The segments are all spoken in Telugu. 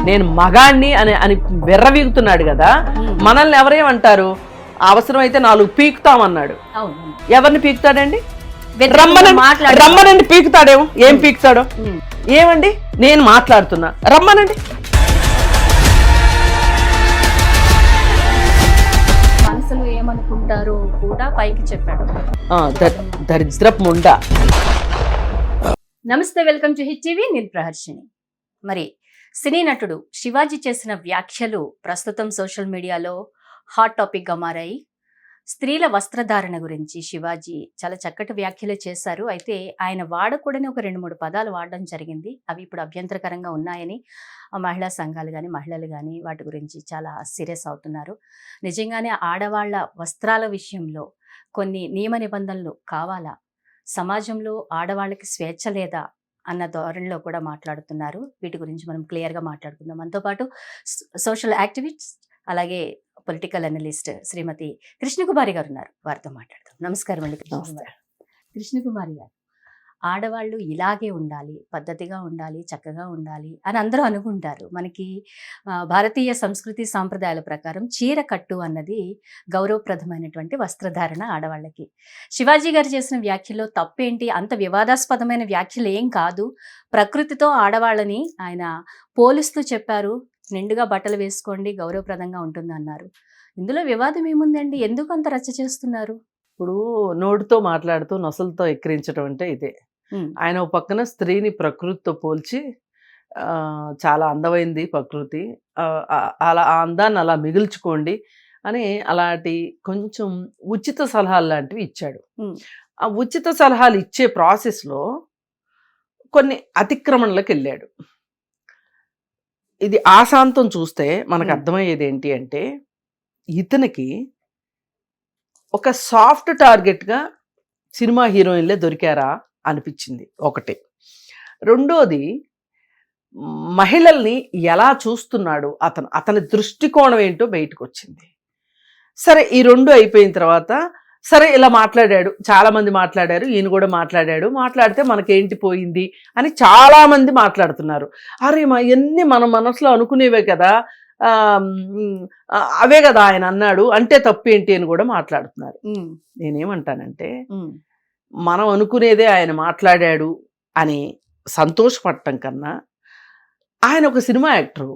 నేను మగాణ్ణి అని అని వెర్రవీగుతున్నాడు కదా. మనల్ని ఎవరేమంటారు, అవసరమైతే 4 పీకుతామన్నాడు. ఎవరిని పీకుతాడండి? రమ్మనండి పీకుతాడేమో. ఏం పీకుతాడో ఏమండి, నేను మాట్లాడుతున్నా, రమ్మనండి. మనసులో ఏమనుకుంటారో కూడా పైకి చెప్పాడు. దరిద్రపు ముండా. నమస్తే, వెల్కమ్ టు హిట్ టీవీ. నేను ప్రహర్షిని. మరి సినీ నటుడు శివాజీ చేసిన వ్యాఖ్యలు ప్రస్తుతం సోషల్ మీడియాలో హాట్ టాపిక్ గా మారాయి. స్త్రీల వస్త్రధారణ గురించి శివాజీ చాలా చక్కటి వ్యాఖ్యలు చేశారు. అయితే ఆయన వాడకూడని ఒక 2-3 పదాలు వాడడం జరిగింది. అవి ఇప్పుడు అభ్యంతరకరంగా ఉన్నాయని మహిళా సంఘాలు కానీ మహిళలు కానీ వాటి గురించి చాలా సీరియస్ అవుతున్నారు. నిజంగానే ఆడవాళ్ల వస్త్రాల విషయంలో కొన్ని నియమ నిబంధనలు కావాలా, సమాజంలో ఆడవాళ్ళకి స్వేచ్ఛ లేదా అన్న ధోరణిలో కూడా మాట్లాడుతున్నారు. వీటి గురించి మనం క్లియర్గా మాట్లాడుకుందాం. మనతో పాటు సోషల్ యాక్టివిస్ట్ అలాగే పొలిటికల్ అనలిస్ట్ శ్రీమతి కృష్ణకుమారి గారు ఉన్నారు. వారితో మాట్లాడదాం. నమస్కారం అండి కృష్ణకుమారి గారు. ఆడవాళ్ళు ఇలాగే ఉండాలి, పద్ధతిగా ఉండాలి, చక్కగా ఉండాలి అని అందరూ అనుకుంటారు. మనకి భారతీయ సంస్కృతి సాంప్రదాయాల ప్రకారం చీర కట్టు అన్నది గౌరవప్రదమైనటువంటి వస్త్రధారణ ఆడవాళ్ళకి. శివాజీ గారు చేసిన వ్యాఖ్యలో తప్పేంటి? అంత వివాదాస్పదమైన వ్యాఖ్యలు ఏం కాదు. ప్రకృతితో ఆడవాళ్ళని ఆయన పోలుస్తూ చెప్పారు. నిండుగా బట్టలు వేసుకోండి, గౌరవప్రదంగా ఉంటుంది అన్నారు. ఇందులో వివాదం ఏముందండి? ఎందుకు అంత రచ్చ చేస్తున్నారు? ఇప్పుడు నోటితో మాట్లాడుతూ నొసలతో ఎక్కిరించడం అంటే ఇదే. ఆయన ఒక పక్కన స్త్రీని ప్రకృతితో పోల్చి చాలా అందమైంది ప్రకృతి, అలా ఆ అందాన్ని అలా మిగుల్చుకోండి అని అలాంటి కొంచెం ఉచిత సలహాలు లాంటివి ఇచ్చాడు. ఆ ఉచిత సలహాలు ఇచ్చే ప్రాసెస్లో కొన్ని అతిక్రమణలకు వెళ్ళాడు. ఇది ఆశాంతం చూస్తే మనకు అర్థమయ్యేది ఏంటి అంటే, ఇతనికి ఒక సాఫ్ట్ టార్గెట్గా సినిమా హీరోయిన్లే దొరికారా అనిపించింది ఒకటి. రెండోది, మహిళల్ని ఎలా చూస్తున్నాడు అతని దృష్టికోణం ఏంటో బయటకు వచ్చింది. సరే, ఈ రెండు అయిపోయిన తర్వాత సరే ఇలా మాట్లాడాడు, చాలామంది మాట్లాడారు, ఈయన కూడా మాట్లాడితే మనకేంటి పోయింది అని చాలామంది మాట్లాడుతున్నారు. అరే ఎన్ని మన మనసులో అనుకునేవే కదా, అవే కదా ఆయన అన్నాడు అంటే తప్పేంటి అని కూడా మాట్లాడుతున్నారు. నేనేమంటానంటే, మనం అనుకునేదే ఆయన మాట్లాడాడు అని సంతోషపడటం కన్నా, ఆయన ఒక సినిమా యాక్టరు,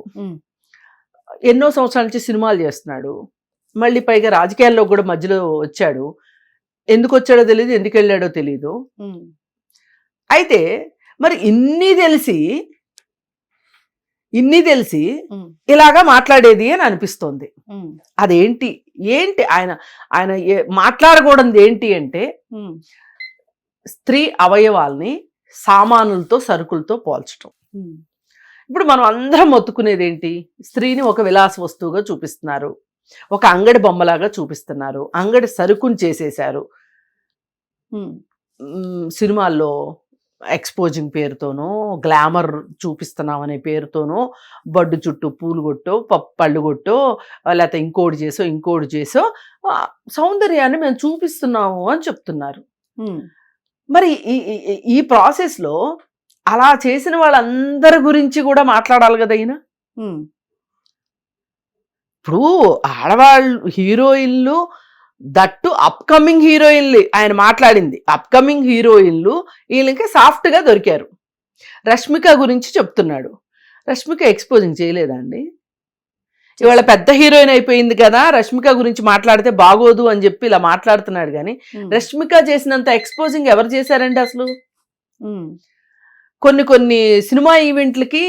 ఎన్నో సంవత్సరాల నుంచి సినిమాలు చేస్తున్నాడు, మళ్ళీ పైగా రాజకీయాల్లో కూడా మధ్యలో వచ్చాడు. ఎందుకు వచ్చాడో తెలియదు, ఎందుకు వెళ్ళాడో తెలీదు. అయితే మరి ఇన్ని తెలిసి ఇలాగా మాట్లాడేది అని అనిపిస్తోంది. అదేంటి ఆయన మాట్లాడకూడదు ఏంటి అంటే, స్త్రీ అవయవాల్ని సామానులతో సరుకులతో పోల్చడం. ఇప్పుడు మనం అందరం మొత్తుకునేది ఏంటి? స్త్రీని ఒక విలాస వస్తువుగా చూపిస్తున్నారు, ఒక అంగడి బొమ్మలాగా చూపిస్తున్నారు, అంగడి సరుకుని చేసేశారు. సినిమాల్లో ఎక్స్పోజింగ్ పేరుతోనో, గ్లామర్ చూపిస్తున్నాం అనే పేరుతోనో, బడ్డు చుట్టూ పూలు కొట్టో, పళ్ళు కొట్టో, లేకపోతే ఇంకోటి చేసో సౌందర్యాన్ని మేము చూపిస్తున్నాము అని చెప్తున్నారు. మరి ఈ ప్రాసెస్లో అలా చేసిన వాళ్ళందరి గురించి కూడా మాట్లాడాలి కదా ఈయన. ఇప్పుడు ఆడవాళ్ళు హీరోయిన్లు, దట్టు అప్కమింగ్ హీరోయిన్లు, ఆయన మాట్లాడింది అప్కమింగ్ హీరోయిన్లు వీళ్ళకి సాఫ్ట్గా దొరికారు. రష్మిక గురించి చెప్తున్నాడు. రష్మిక ఎక్స్పోజింగ్ చేయలేదండి. ఇవాళ పెద్ద హీరోయిన్ అయిపోయింది కదా, రష్మిక గురించి మాట్లాడితే బాగోదు అని చెప్పి ఇలా మాట్లాడుతున్నాడు. కానీ రష్మిక చేసినంత ఎక్స్పోజింగ్ ఎవరు చేశారండి అసలు? కొన్ని సినిమా ఈవెంట్లకి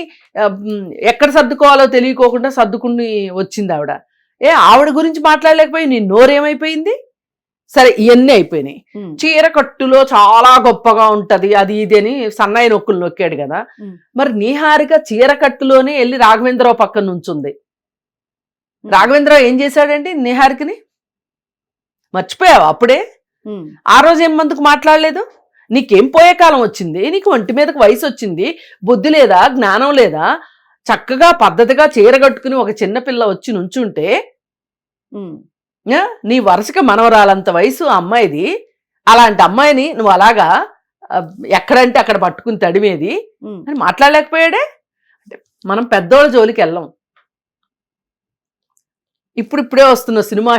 ఎక్కడ సర్దుకోవాలో తెలియకోకుండా సర్దుకుని వచ్చింది ఆవిడ. ఆవిడ గురించి మాట్లాడలేకపోయి నీ నోరేమైపోయింది? సరే, ఇవన్నీ అయిపోయినాయి. చీర కట్టులో చాలా గొప్పగా ఉంటది అది ఇది అని సన్నాయి నొక్కులు నొక్కాడు కదా. మరి నీహారిక చీర కట్టులోనే వెళ్ళి రాఘవేంద్రరావు పక్కన నుంచుంది. రాఘవేంద్రరావు ఏం చేశాడండి నిహారికని? మర్చిపోయావు అప్పుడే? ఆ రోజు ఏం మందుకు మాట్లాడలేదు? నీకేం పోయే కాలం వచ్చింది? నీకు ఒంటి మీదకి వయసు వచ్చింది, బుద్ధి లేదా, జ్ఞానం లేదా? చక్కగా పద్ధతిగా చీర కట్టుకుని ఒక చిన్నపిల్ల వచ్చి నుంచుంటే, నీ వరుసగా మనవరాలంత వయసు అమ్మాయిది, అలాంటి అమ్మాయిని నువ్వు అలాగా ఎక్కడంటే అక్కడ పట్టుకుని తడిమేది అని మాట్లాడలేకపోయాడే. మనం పెద్దోళ్ళ జోలికి వెళ్ళం. ఇప్పుడిప్పుడే వస్తున్న సినిమా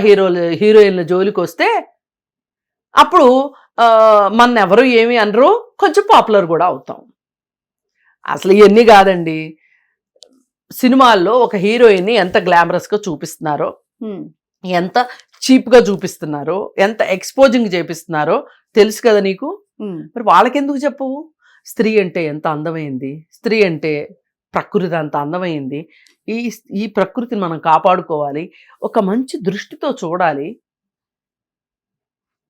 హీరోయిన్ల జోలికి వస్తే అప్పుడు మన ఎవరు ఏమి అనరు, కొంచెం పాపులర్ కూడా అవుతాం. అసలు ఇవన్నీ కాదండి. సినిమాల్లో ఒక హీరోయిన్ని ఎంత గ్లామరస్గా చూపిస్తున్నారో, ఎంత చీప్గా చూపిస్తున్నారో, ఎంత ఎక్స్పోజింగ్ చేపిస్తున్నారో తెలుసు కదా నీకు. మరి వాళ్ళకెందుకు చెప్పవు? స్త్రీ అంటే ఎంత అందమైంది, స్త్రీ అంటే ప్రకృతి అంత అందమైంది, ఈ ప్రకృతిని మనం కాపాడుకోవాలి, ఒక మంచి దృష్టితో చూడాలి.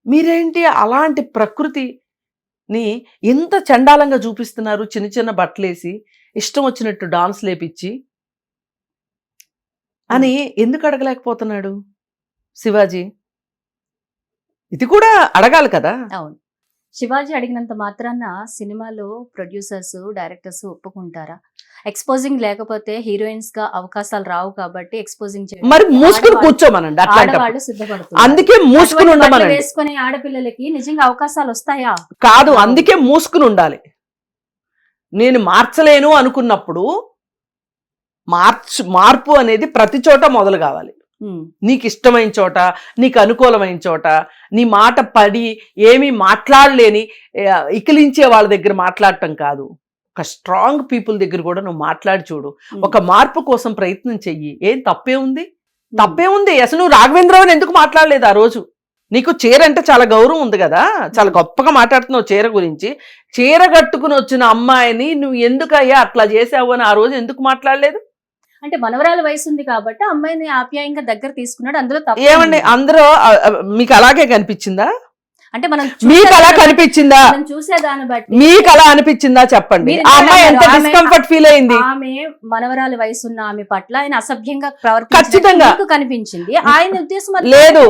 మీరేంటి అలాంటి ప్రకృతిని ఎంత చండాలంగా చూపిస్తున్నారు? చిన్న చిన్న బట్టలేసి ఇష్టం వచ్చినట్టు డాన్స్ లేపిచ్చి అని ఎందుకు అడగలేకపోతున్నాడు శివాజీ? ఇది కూడా అడగాలి కదా. అవును, శివాజీ అడిగినంత మాత్రాన సినిమాలో ప్రొడ్యూసర్స్ డైరెక్టర్స్ ఒప్పుకుంటారా? ఎక్స్పోజింగ్ లేకపోతే హీరోయిన్స్ గా అవకాశాలు రావు కాబట్టి ఎక్స్పోజింగ్ మరి మూసుకుని కూర్చోమనండి. ఆడవాళ్ళు సిద్ధపడుతున్నారు. అందుకే మూసుకుని ఉండమనండి. వేసుకునే ఆడపిల్లలకి నిజంగా అవకాశాలు వస్తాయా? కాదు, అందుకే మూసుకుని ఉండాలి. నేను మార్చలేను అనుకున్నప్పుడు మార్పు అనేది ప్రతి చోట మొదలు కావాలి. నీకు ఇష్టమైన చోట, నీకు అనుకూలమైన చోట, నీ మాట పడి ఏమీ మాట్లాడలేని ఇకిలించే వాళ్ళ దగ్గర మాట్లాడటం కాదు, ఒక స్ట్రాంగ్ పీపుల్ దగ్గర కూడా నువ్వు మాట్లాడి చూడు. ఒక మార్పు కోసం ప్రయత్నం చెయ్యి. ఏం తప్పే ఉంది? తప్పే ఉంది. అసలు నువ్వు రాఘవేంద్రరావుని ఎందుకు మాట్లాడలేదు ఆ రోజు? నీకు చీర అంటే చాలా గౌరవం ఉంది కదా, చాలా గొప్పగా మాట్లాడుతున్నావు చీర గురించి. చీర కట్టుకుని వచ్చిన అమ్మాయిని నువ్వు ఎందుకయ్యా అట్లా చేసావు అని ఆ రోజు ఎందుకు మాట్లాడలేదు? అంటే మనవరాల వయసు ఉంది కాబట్టి అమ్మాయిని ఆప్యాయంగా దగ్గర తీసుకున్నాడు. అందులో ఏమండి, అందరూ మీకు అలాగే కనిపించిందా? అంటే మనం మీకు అలా కనిపించిందా? చూసేదాన్ని బట్టి మీకు అలా అనిపించిందా చెప్పండి. ఆ అమ్మాయి ఎంత డిస్కంఫర్ట్ ఫీల్ అయింది? ఆమె మనవరాల వయసు ఉన్న ఆమె పట్ల ఆయన అసభ్యంగా ఖచ్చితంగా కనిపించింది. ఆయన ఉద్దేశం లేదు.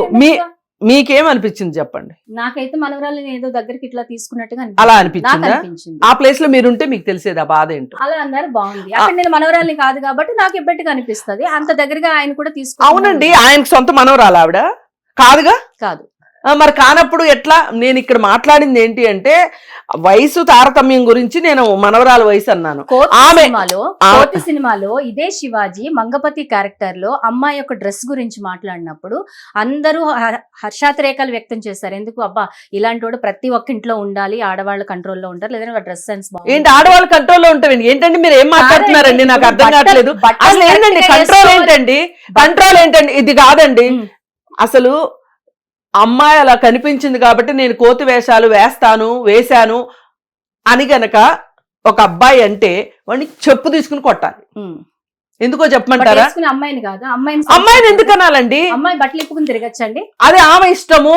మీకేమనిపించింది చెప్పండి. నాకైతే మనవరాలని ఏదో దగ్గరికి ఇట్లా తీసుకున్నట్టుగా అలా అనిపించింది. ఆ ప్లేస్ లో మీరుంటే మీకు తెలిసేది ఆ బాధ ఏంటో. అలా అన్నారు, బాగుంది. అక్కడ నేను మనవరాలని కాదు కాబట్టి నాకు ఎబ్బెట్టుగా అనిపిస్తుంది. అంత దగ్గరగా ఆయన కూడా తీసుకు. అవునండి, ఆయనకు సొంత మనవరాలు ఆవిడ కాదుగా. కాదు. మరి కానప్పుడు ఎట్లా? నేను ఇక్కడ మాట్లాడింది ఏంటి అంటే వయసు తారతమ్యం గురించి. నేను మనవరాల వయసు అన్నాను. కోతి సినిమాలో ఇదే శివాజీ మంగపతి క్యారెక్టర్ లో అమ్మాయి యొక్క డ్రెస్ గురించి మాట్లాడినప్పుడు అందరూ హర్షాతిరేకాలు వ్యక్తం చేశారు. ఎందుకు అబ్బా ఇలాంటి వాడు ప్రతి ఒక్క ఇంట్లో ఉండాలి, ఆడవాళ్ళ కంట్రోల్లో ఉంటారు, లేదంటే డ్రెస్ సెన్స్ ఏంటి ఆడవాళ్ళ కంట్రోల్లో ఉంటారండి? ఏంటండి మీరు ఏం మాట్లాడుతున్నారండి? నాకు అర్థం కావట్లేదు. అసలు ఏంటండి కంట్రోల్ ఏంటండి? కంట్రోల్ ఏంటండి? ఇది కాదండి. అసలు అమ్మాయి అలా కనిపించింది కాబట్టి నేను కోతి వేషాలు వేశాను అని గనక ఒక అబ్బాయి అంటే వాడిని చెప్పు తీసుకుని కొట్టాలి. ఎందుకో చెప్పమంటారా? అమ్మాయిని కాదు, అమ్మాయిని ఎందుకు అనాలండి? అమ్మాయి బట్టలు ఇప్పుకుని తిరగచ్చండి. అది ఆమె ఇష్టము.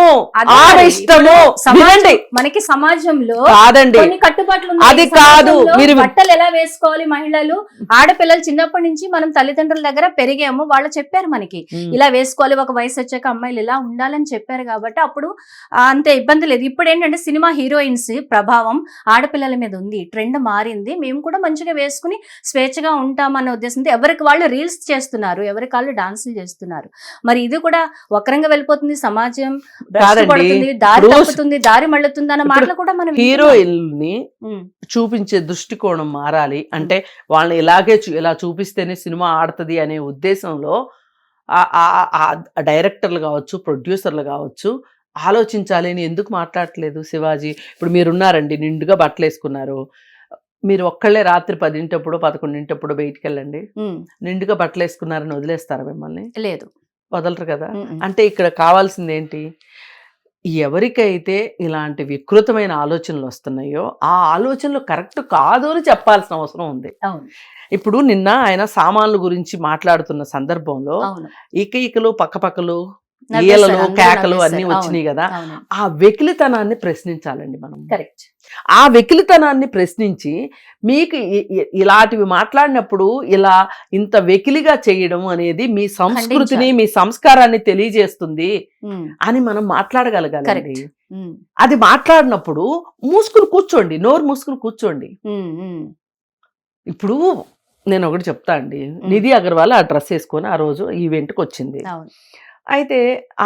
మనకి సమాజంలో కాదండి, కొన్ని కట్టుబాట్లు అది కాదు. మీరు బట్టలు ఎలా వేసుకోవాలి, మహిళలు ఆడపిల్లలు చిన్నప్పటి నుంచి మనం తల్లిదండ్రుల దగ్గర పెరిగాము, వాళ్ళు చెప్పారు మనకి ఇలా వేసుకోవాలి, ఒక వయసు వచ్చాక అమ్మాయిలు ఇలా ఉండాలని చెప్పారు కాబట్టి అప్పుడు అంత ఇబ్బంది లేదు. ఇప్పుడు ఏంటంటే సినిమా హీరోయిన్స్ ప్రభావం ఆడపిల్లల మీద ఉంది, ట్రెండ్ మారింది, మేము కూడా మంచిగా వేసుకుని స్వేచ్ఛగా ఉంటామన్న ఉద్దేశంతో ఎవరికి వాళ్ళు రీల్స్ చేస్తున్నారు, ఎవరికి వాళ్ళు డాన్సులు చేస్తున్నారు. మరి ఇది కూడా వక్రంగా వెళ్ళిపోతుంది, సమాజం పడుతుంది, దారి తప్పుతుంది, దారి మళ్ళుతుంది అన్న మాటలు కూడా మనం. హీరోయిన్ని చూపించే దృష్టికోణం మారాలి అంటే వాళ్ళని ఇలా చూపిస్తేనే సినిమా ఆడుతుంది అనే ఉద్దేశంలో డైరెక్టర్లు కావచ్చు, ప్రొడ్యూసర్లు కావచ్చు ఆలోచించాలి అని ఎందుకు మాట్లాడట్లేదు శివాజీ? ఇప్పుడు మీరున్నారండి, నిండుగా బట్టలు వేసుకున్నారు, మీరు ఒక్కళ్ళే రాత్రి 10 11 బయటికి వెళ్ళండి, నిండుగా బట్టలు వేసుకున్నారని వదిలేస్తారా మిమ్మల్ని? లేదు, వదలరు కదా. అంటే ఇక్కడ కావాల్సింది ఏంటి? ఎవరికైతే ఇలాంటి వికృతమైన ఆలోచనలు వస్తున్నాయో ఆ ఆలోచనలు కరెక్ట్ కాదు అని చెప్పాల్సిన అవసరం ఉంది. ఇప్పుడు నిన్న ఆయన సామాన్ల గురించి మాట్లాడుతున్న సందర్భంలో ఈకలు పక్కపక్కలు ఈయలలు కేకలు అన్ని వచ్చినాయి కదా, ఆ వెకిలితనాన్ని ప్రశ్నించాలండి మనం. కరెక్ట్. ఆ వెకిలితనాన్ని ప్రశ్నించి మీకు ఇలాంటివి మాట్లాడినప్పుడు ఇలా ఇంత వెకిలిగా చేయడం అనేది మీ సంస్కృతిని మీ సంస్కారాన్ని తెలియజేస్తుంది అని మనం మాట్లాడగలగాలి. అది మాట్లాడినప్పుడు మూసుకుని కూర్చోండి, నోరు మూసుకుని కూర్చోండి. ఇప్పుడు నేను ఒకటి చెప్తా అండి, నిధి అగర్వాల్ ఆ డ్రెస్ వేసుకొని ఆ రోజు ఈవెంట్కి వచ్చింది. అయితే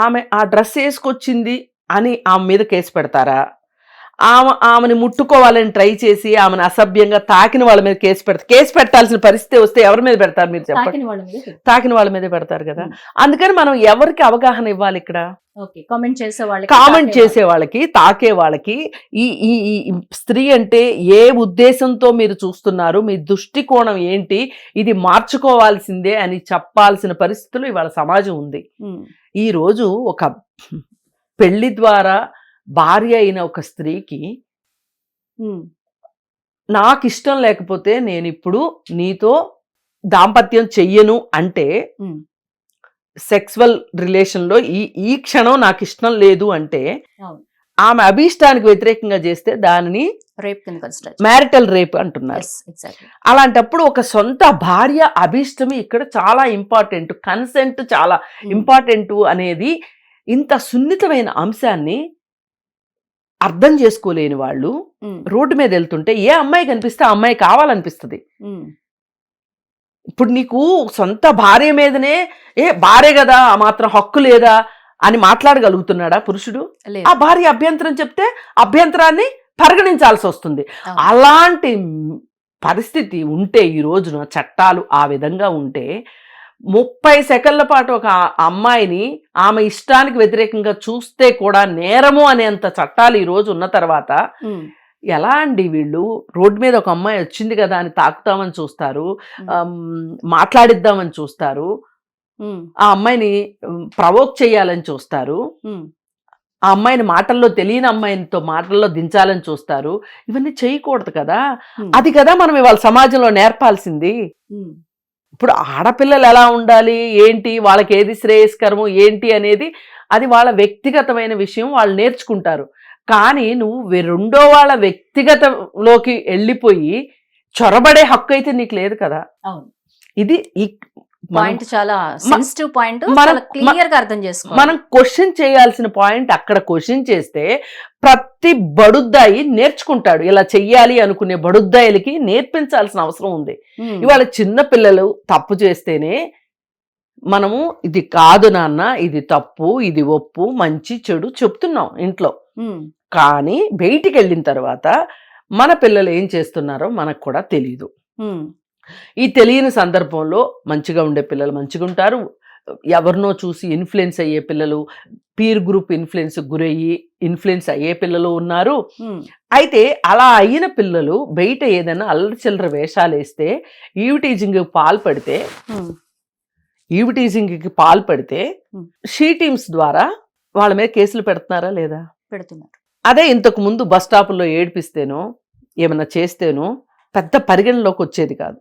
ఆమె ఆ డ్రెస్ వేసుకొచ్చింది అని ఆమె మీద కేసు పెడతారా? ఆమెని ముట్టుకోవాలని ట్రై చేసి ఆమెను అసభ్యంగా తాకిన వాళ్ళ మీద కేసు పెట్టాల్సిన పరిస్థితి వస్తే ఎవరి మీద పెడతారు మీరు చెప్పండి? తాకిన వాళ్ళ మీద పెడతారు కదా. అందుకని మనం ఎవరికి అవగాహన ఇవ్వాలి ఇక్కడ? కామెంట్ చేసే వాళ్ళకి, తాకే వాళ్ళకి, ఈ ఈ ఈ స్త్రీ అంటే ఏ ఉద్దేశంతో మీరు చూస్తున్నారు, మీ దృష్టికోణం ఏంటి, ఇది మార్చుకోవాల్సిందే అని చెప్పాల్సిన పరిస్థితులు ఇవాళ సమాజం ఉంది. ఈ రోజు ఒక పెళ్లి ద్వారా భార్య అయిన ఒక స్త్రీకి నాకు ఇష్టం లేకపోతే నేను ఇప్పుడు నీతో దాంపత్యం చెయ్యను అంటే, సెక్సువల్ రిలేషన్ లో ఈ క్షణం నాకు ఇష్టం లేదు అంటే, ఆమె అభీష్టానికి వ్యతిరేకంగా చేస్తే దానిని మ్యారిటల్ రేప్ అంటున్నారు. అలాంటప్పుడు ఒక సొంత భార్య అభీష్టమి ఇక్కడ చాలా ఇంపార్టెంట్, కన్సెంట్ చాలా ఇంపార్టెంట్ అనేది ఇంత సున్నితమైన అంశాన్ని అర్థం చేసుకోలేని వాళ్ళు రోడ్డు మీద వెళ్తుంటే ఏ అమ్మాయి కనిపిస్తే ఆ అమ్మాయి కావాలనిపిస్తుంది. ఇప్పుడు నీకు సొంత భార్య మీదనే భార్య కదా ఆ మాత్రం హక్కు లేదా అని మాట్లాడగలుగుతున్నాడా పురుషుడు? ఆ భార్య అభ్యంతరం చెప్తే అభ్యంతరాన్ని పరిగణించాల్సి వస్తుంది. అలాంటి పరిస్థితి ఉంటే ఈ రోజున చట్టాలు ఆ విధంగా ఉంటే 30 సెకండ్ల పాటు ఒక అమ్మాయిని ఆమె ఇష్టానికి వ్యతిరేకంగా చూస్తే కూడా నేరము అనేంత చట్టాలు ఈ రోజు ఉన్న తర్వాత ఎలా అండి వీళ్ళు రోడ్డు మీద ఒక అమ్మాయి వచ్చింది కదా అని తాకుతామని చూస్తారు, మాట్లాడిద్దామని చూస్తారు, ఆ అమ్మాయిని ప్రవోక్ చేయాలని చూస్తారు, ఆ అమ్మాయిని మాటల్లో తెలియని అమ్మాయితో మాటల్లో దించాలని చూస్తారు. ఇవన్నీ చేయకూడదు కదా. అది కదా మనం ఇవాళ సమాజంలో నేర్పాల్సింది. ఇప్పుడు ఆడపిల్లలు ఎలా ఉండాలి ఏంటి, వాళ్ళకి ఏది శ్రేయస్కరము ఏంటి అనేది అది వాళ్ళ వ్యక్తిగతమైన విషయం, వాళ్ళు నేర్చుకుంటారు. కానీ నువ్వు రెండో వాళ్ళ వ్యక్తిగతంలోకి వెళ్ళిపోయి చొరబడే హక్కు అయితే నీకు లేదు కదా. ఇది పాయింట్ చాలా సెన్సిటివ్ పాయింట్, క్లియర్ గా అర్థం చేసుకోవాలి. మనం క్వశ్చన్ చేయాల్సిన పాయింట్ అక్కడ క్వశ్చన్ చేస్తే ప్రతి బడుద్దాయి నేర్చుకుంటాడు. ఇలా చెయ్యాలి అనుకునే బడుద్దాయిలకి నేర్పించాల్సిన అవసరం ఉంది. ఇవాళ చిన్న పిల్లలు తప్పు చేస్తేనే మనము ఇది కాదు నాన్న, ఇది తప్పు, ఇది ఒప్పు, మంచి చెడు చెప్తున్నాం ఇంట్లో. కానీ బయటికి వెళ్ళిన తర్వాత మన పిల్లలు ఏం చేస్తున్నారో మనకు కూడా తెలీదు. ఈ తెలియని సందర్భంలో మంచిగా ఉండే పిల్లలు మంచిగా ఉంటారు, ఎవరినో చూసి ఇన్ఫ్లుయెన్స్ అయ్యే పిల్లలు, పీర్ గ్రూప్ ఇన్ఫ్లుయెన్స్ అయ్యే పిల్లలు ఉన్నారు. అయితే అలా అయిన పిల్లలు బయట ఏదైనా అల్లరి చిల్లర వేషాలు వేస్తే ఈవిటీజింగ్కి పాల్పడితే షీ టీమ్స్ ద్వారా వాళ్ళ మీద కేసులు పెడుతున్నారా లేదా? పెడుతున్నారు. అదే ఇంతకు ముందు బస్ స్టాపుల్లో ఏడిపిస్తేనో ఏమన్నా చేస్తేనో పెద్ద పరిగణలోకి వచ్చేది కాదు.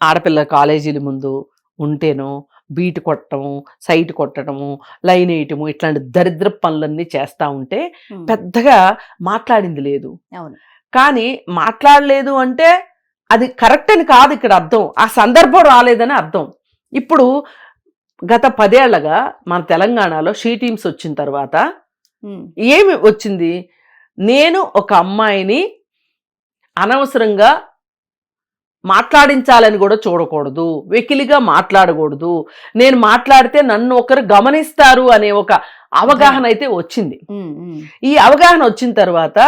ఆడపిల్ల కాలేజీల ముందు ఉంటేనో బీట్ కొట్టడము, సైట్ కొట్టడము, లైన్ వేయటము, ఇట్లాంటి దరిద్ర పనులన్నీ చేస్తా ఉంటే పెద్దగా మాట్లాడింది లేదు. కానీ మాట్లాడలేదు అంటే అది కరెక్ట్ అని కాదు ఇక్కడ అర్థం, ఆ సందర్భం రాలేదని అర్థం. ఇప్పుడు గత 10 ఏళ్లగా మన తెలంగాణలో షీ టీమ్స్ వచ్చిన తర్వాత ఏమి వచ్చింది? నేను ఒక అమ్మాయిని అనవసరంగా మాట్లాడించాలని కూడా చూడకూడదు, వెకిలిగా మాట్లాడకూడదు, నేను మాట్లాడితే నన్ను ఒకరు గమనిస్తారు అనే ఒక అవగాహన అయితే వచ్చింది. ఈ అవగాహన వచ్చిన తర్వాత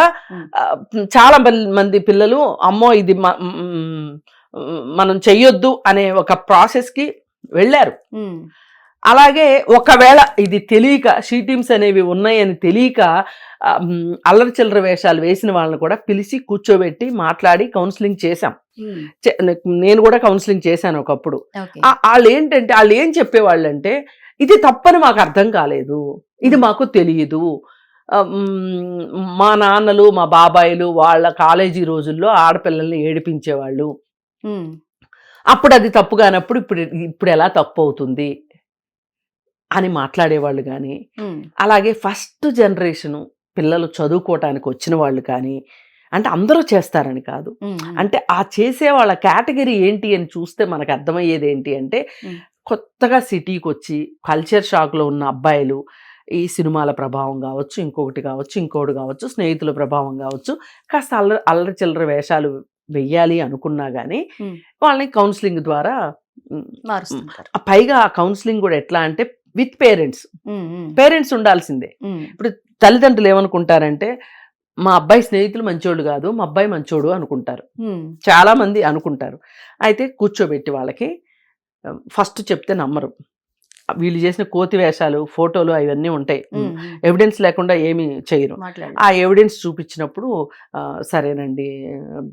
చాలా మంది పిల్లలు అమ్మో ఇది మనం చెయ్యొద్దు అనే ఒక ప్రాసెస్కి వెళ్ళారు. అలాగే ఒకవేళ ఇది తెలియక షీ టీమ్స్ అనేవి ఉన్నాయని తెలియక అల్లరి చిల్లర వేషాలు వేసిన వాళ్ళని కూడా పిలిచి కూర్చోబెట్టి మాట్లాడి కౌన్సిలింగ్ చేశాం. నేను కూడా కౌన్సిలింగ్ చేశాను ఒకప్పుడు. వాళ్ళు ఏం చెప్పేవాళ్ళు అంటే, ఇది తప్పని మాకు అర్థం కాలేదు, ఇది మాకు తెలియదు, మా నాన్నలు మా బాబాయిలు వాళ్ళ కాలేజీ రోజుల్లో ఆడపిల్లల్ని ఏడిపించేవాళ్ళు, అప్పుడు అది తప్పు కానప్పుడు ఇప్పుడు ఎలా తప్పు అవుతుంది అని మాట్లాడేవాళ్ళు. కానీ అలాగే ఫస్ట్ జనరేషను పిల్లలు చదువుకోవటానికి వచ్చిన వాళ్ళు కానీ, అంటే అందరూ చేస్తారని కాదు, అంటే ఆ చేసే వాళ్ళ కేటగిరీ ఏంటి అని చూస్తే మనకు అర్థమయ్యేది ఏంటి అంటే, కొత్తగా సిటీకి వచ్చి కల్చర్ షాక్లో ఉన్న అబ్బాయిలు ఈ సినిమాల ప్రభావం కావచ్చు, ఇంకొకటి కావచ్చు, స్నేహితుల ప్రభావం కావచ్చు, కాస్త అల్లరి చిల్లర వేషాలు వెయ్యాలి అనుకున్నా కానీ వాళ్ళని కౌన్సిలింగ్ ద్వారా పైగా ఆ కౌన్సిలింగ్ కూడా ఎట్లా అంటే విత్ పేరెంట్స్ ఉండాల్సిందే. ఇప్పుడు తల్లిదండ్రులు ఏమనుకుంటారంటే, మా అబ్బాయి స్నేహితులు మంచోళ్ళు కాదు, మా అబ్బాయి మంచోడు అనుకుంటారు, ఉమ్, చాలా మంది అనుకుంటారు. అయితే కూర్చోబెట్టి వాళ్ళకి ఫస్ట్ చెప్తే నమ్మరు. వీళ్ళు చేసిన కోతి వేషాలు, ఫోటోలు అవన్నీ ఉంటాయి, ఉమ్, ఎవిడెన్స్ లేకుండా ఏమీ చేయరు. మాట్లాడు. ఆ ఎవిడెన్స్ చూపించినప్పుడు సరేనండి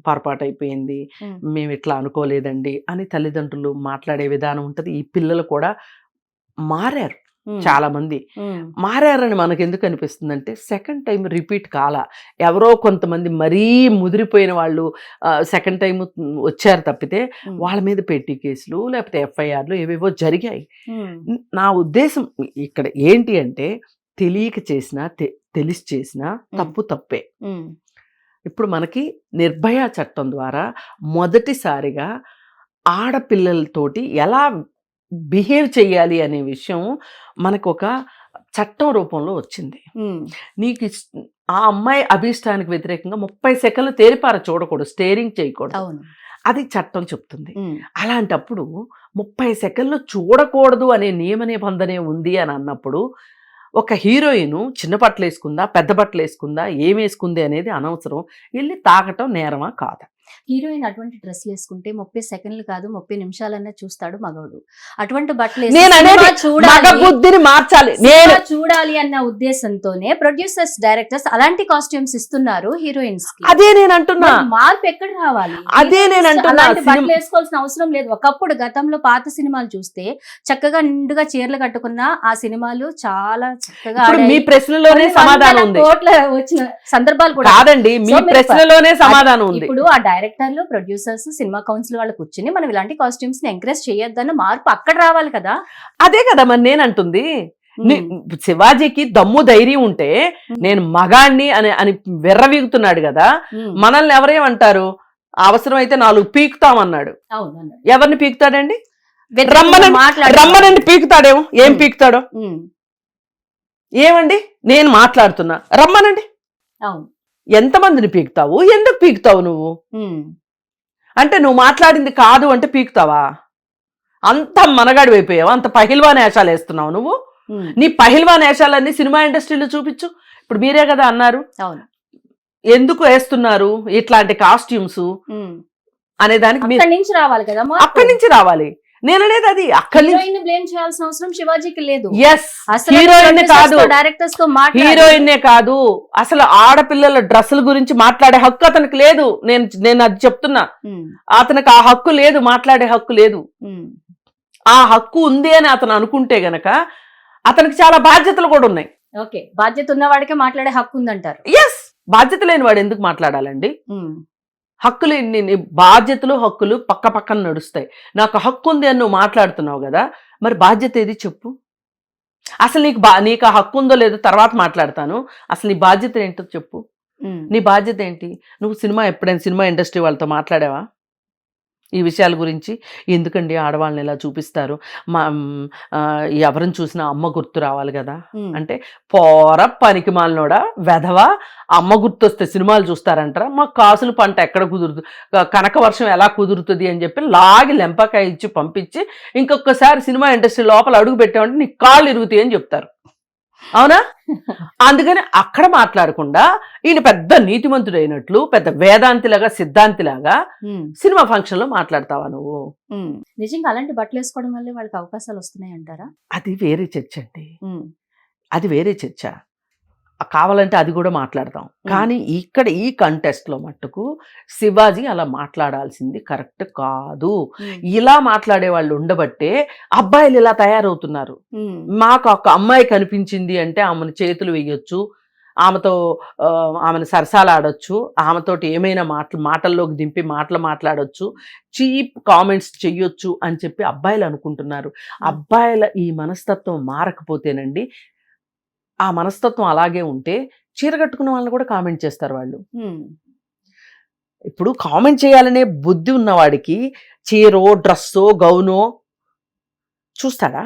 పొరపాటు అయిపోయింది, ఉమ్, మేము ఇట్లా అనుకోలేదండి అని తల్లిదండ్రులు మాట్లాడే విధానం ఉంటుంది. ఈ పిల్లలు కూడా మారారు, ఉమ్, చాలా మంది ఉమ్, మారారని మనకు ఎందుకు అనిపిస్తుందంటే సెకండ్ టైం రిపీట్ కాల. ఎవరో కొంతమంది మరీ ముదిరిపోయిన వాళ్ళు సెకండ్ టైం వచ్చారు తప్పితే ఉమ్, వాళ్ళ మీద పెట్టి కేసులు లేకపోతే ఎఫ్ఐఆర్లు ఏవేవో జరిగాయి. ఉమ్, నా ఉద్దేశం ఇక్కడ ఏంటి అంటే తెలియక చేసినా తెలిసి చేసినా తప్పు తప్పే. ఉమ్, ఇప్పుడు మనకి నిర్భయ చట్టం ద్వారా మొదటిసారిగా ఆడపిల్లలతోటి ఎలా బిహేవ్ చేయాలి అనే విషయం మనకు ఒక చట్టం రూపంలో వచ్చింది. ఉమ్, నీకు ఆ అమ్మాయి అభిష్టానికి వ్యతిరేకంగా 30 సెకండ్లు తేరిపార చూడకూడదు, స్టేరింగ్ చేయకూడదు, అవును. అది చట్టం చెప్తుంది. ఉమ్, అలాంటప్పుడు 30 సెకండ్లు చూడకూడదు అనే నియమ నిబంధనే ఉంది అని అన్నప్పుడు ఒక హీరోయిన్ చిన్న బట్టలు వేసుకుందా పెద్ద బట్టలు వేసుకుందా ఏం వేసుకుంది అనేది అనవసరం. వెళ్ళి తాకటం నేరమా కాదా? హీరోయిన్ అటువంటి డ్రెస్లు వేసుకుంటే 30 సెకండ్లు కాదు 30 నిమిషాలన్నా చూస్తాడు మగవాడు. అటువంటి బట్టలు వేసి నేను సినిమా అనేది మగ చూడాలి, బుద్ధిని మార్చాలి. సినిమా నేను చూడాలి అన్న ఉద్దేశంతోనే ప్రొడ్యూసర్స్ డైరెక్టర్స్ అలాంటి కాస్ట్యూమ్స్ ఇస్తున్నారు హీరోయిన్స్ కి. అదే నేను అంటున్నా, మరి మార్పు ఎక్కడ రావాలి? అదే నేను అంటున్నా. అలాంటి బట్టలు వేసుకోవాల్సిన అవసరం లేదు. ఒకప్పుడు గతంలో పాత సినిమాలు చూస్తే చక్కగా నిండుగా చీరలు కట్టుకున్న ఆ సినిమాలు చాలా చక్కగా ఇప్పుడు మీ ఆడాయి. ప్రశ్నలోనే కొన్ని సమాధానం వందల ఉంది. కోట్ల వచ్చిన సందర్భాలు కూడా కాదండి, మీ సో మీరు ప్రశ్నలోనే సమాధానం ఉంది. ఇప్పుడు ఆ డైరెక్టర్లు ప్రొడ్యూసర్స్ సినిమా కౌన్సిల్ వాళ్ళు కూర్చుని మనం ఇలాంటి కాస్ట్యూమ్స్ ని ఎంకరేజ్ చేయొద్దన్న మార్పు అక్కడ రావాలి కదా. అదే కదా మరి నేను అంటుంది. శివాజీకి దమ్ము ధైర్యం ఉంటే నేను మగాణ్ణి అని అని వెర్రవీగుతున్నాడు కదా. మనల్ని ఎవరేమంటారు, అవసరమైతే 4 పీకుతామన్నాడు. అవును అన్నాడు. ఎవరిని పీకుతాడండి? వ్యతిరేకంగా మాట్లాడాలి. రమ్మనండి పీకుతాడేమో. ఏం పీకుతాడో ఉమ్, ఏమండి, నేను మాట్లాడుతున్నా రమ్మనండి. అవును. ఎంతమందిని పీకుతావు, ఎందుకు పీకుతావు నువ్వు? ఉమ్, అంటే నువ్వు మాట్లాడింది కాదు అంటే పీకుతావా? అంత మనగాడి అయిపోయావా? అంత పహిల్వాన్ వేషాలు వేస్తున్నావు నువ్వు. ఉమ్, నీ పహిల్వాన్ వేషాలన్నీ సినిమా ఇండస్ట్రీలో చూపించు. ఇప్పుడు మీరే కదా అన్నారు అవును. ఎందుకు వేస్తున్నారు ఇట్లాంటి కాస్ట్యూమ్స్ ఉమ్, అనే దానికి మీరు అక్కడి నుంచి రావాలి కదా మార్పు. అక్కడి నుంచి రావాలి. నేననేది అది అక్కడి నుంచి. హీరోయిన్ బ్లేమ్ చేయాల్సిన అవసరం శివాజీకి లేదు. ఎస్, హీరోయిన్ కాదు, డైరెక్టర్స్ తో మాట్లాడి హీరోయిన్నే కాదు, అసలు ఆడపిల్లల డ్రెస్సుల గురించి మాట్లాడే హక్కు అతనికి లేదు. నేను అది చెప్తున్నా. ఉమ్, అతనికి ఆ హక్కు లేదు, మాట్లాడే హక్కు లేదు. ఉమ్, ఆ హక్కు ఉంది అని అతను అనుకుంటే గనక అతనికి చాలా బాధ్యతలు కూడా ఉన్నాయి. ఓకే, బాధ్యత ఉన్న వాడికే మాట్లాడే హక్కు ఉందంటారు. ఎస్, బాధ్యత లేని వాడు ఎందుకు మాట్లాడాలండి? ఉమ్, హక్కులు బాధ్యతలు హక్కులు పక్క పక్కన నడుస్తాయి. నాకు హక్కు ఉంది అని నువ్వు మాట్లాడుతున్నావు కదా, మరి బాధ్యత ఏది చెప్పు. అసలు నీకు ఆ హక్కు ఉందో లేదో తర్వాత మాట్లాడతాను. అసలు నీ బాధ్యత ఏంటో చెప్పు. ఉమ్, నీ బాధ్యత ఏంటి? నువ్వు ఎప్పుడైనా సినిమా ఇండస్ట్రీ వాళ్ళతో మాట్లాడావా ఈ విషయాల గురించి? ఎందుకండి ఆడవాళ్ళని ఇలా చూపిస్తారు, ఎవరిని చూసినా అమ్మ గుర్తు రావాలి కదా ఉమ్, అంటే, పోర పనికి మాలినోడా వెధవా, అమ్మ గుర్తు వస్తే సినిమాలు చూస్తారంటారా? మాకు కాసుల పంట ఎక్కడ కుదురుతుంది, కనక వర్షం ఎలా కుదురుతుంది అని చెప్పి లాగి లెంపకాయ ఇచ్చి పంపించి ఇంకొకసారి సినిమా ఇండస్ట్రీ లోపల అడుగు పెట్టామంటే నీ కాళ్ళు ఇరుగుతాయి అని చెప్తారు. అవునా? అందుకని అక్కడ మాట్లాడకుండా ఈయన పెద్ద నీతిమంతుడు అయినట్లు పెద్ద వేదాంతిలాగా సిద్ధాంతిలాగా ఉమ్, సినిమా ఫంక్షన్ లో మాట్లాడతావా నువ్వు? ఉమ్. నిజంగా అలాంటి బట్టలు వేసుకోవడం వల్లే వాళ్ళకి అవకాశాలు వస్తున్నాయి అంటారా? అది వేరే చర్చ అండి, ఉమ్, అది వేరే చర్చ. కావాలంటే అది కూడా మాట్లాడతాం. కానీ ఇక్కడ ఈ కంటెస్ట్ లో మట్టుకు శివాజీ అలా మాట్లాడాల్సింది కరెక్ట్ కాదు. ఉమ్, ఇలా మాట్లాడే వాళ్ళు ఉండబట్టే అబ్బాయిలు ఇలా తయారవుతున్నారు. ఉమ్, మాకు ఒక అమ్మాయి కనిపించింది అంటే ఆమెను చేతులు వేయొచ్చు, ఆమెతో ఆమెను సరసాలాడొచ్చు, ఆమెతోటి ఏమైనా మాటల్లోకి దింపి మాట్లాడొచ్చు, చీప్ కామెంట్స్ చెయ్యొచ్చు అని చెప్పి అబ్బాయిలు అనుకుంటున్నారు. అబ్బాయిల ఈ మనస్తత్వం మారకపోతేనండి, ఆ మనస్తత్వం అలాగే ఉంటే చీర కట్టుకున్న వాళ్ళని కూడా కామెంట్ చేస్తారు వాళ్ళు. ఉమ్, ఇప్పుడు కామెంట్ చేయాలనే బుద్ధి ఉన్నవాడికి చీరో డ్రెస్సో గౌనో చూస్తాడా?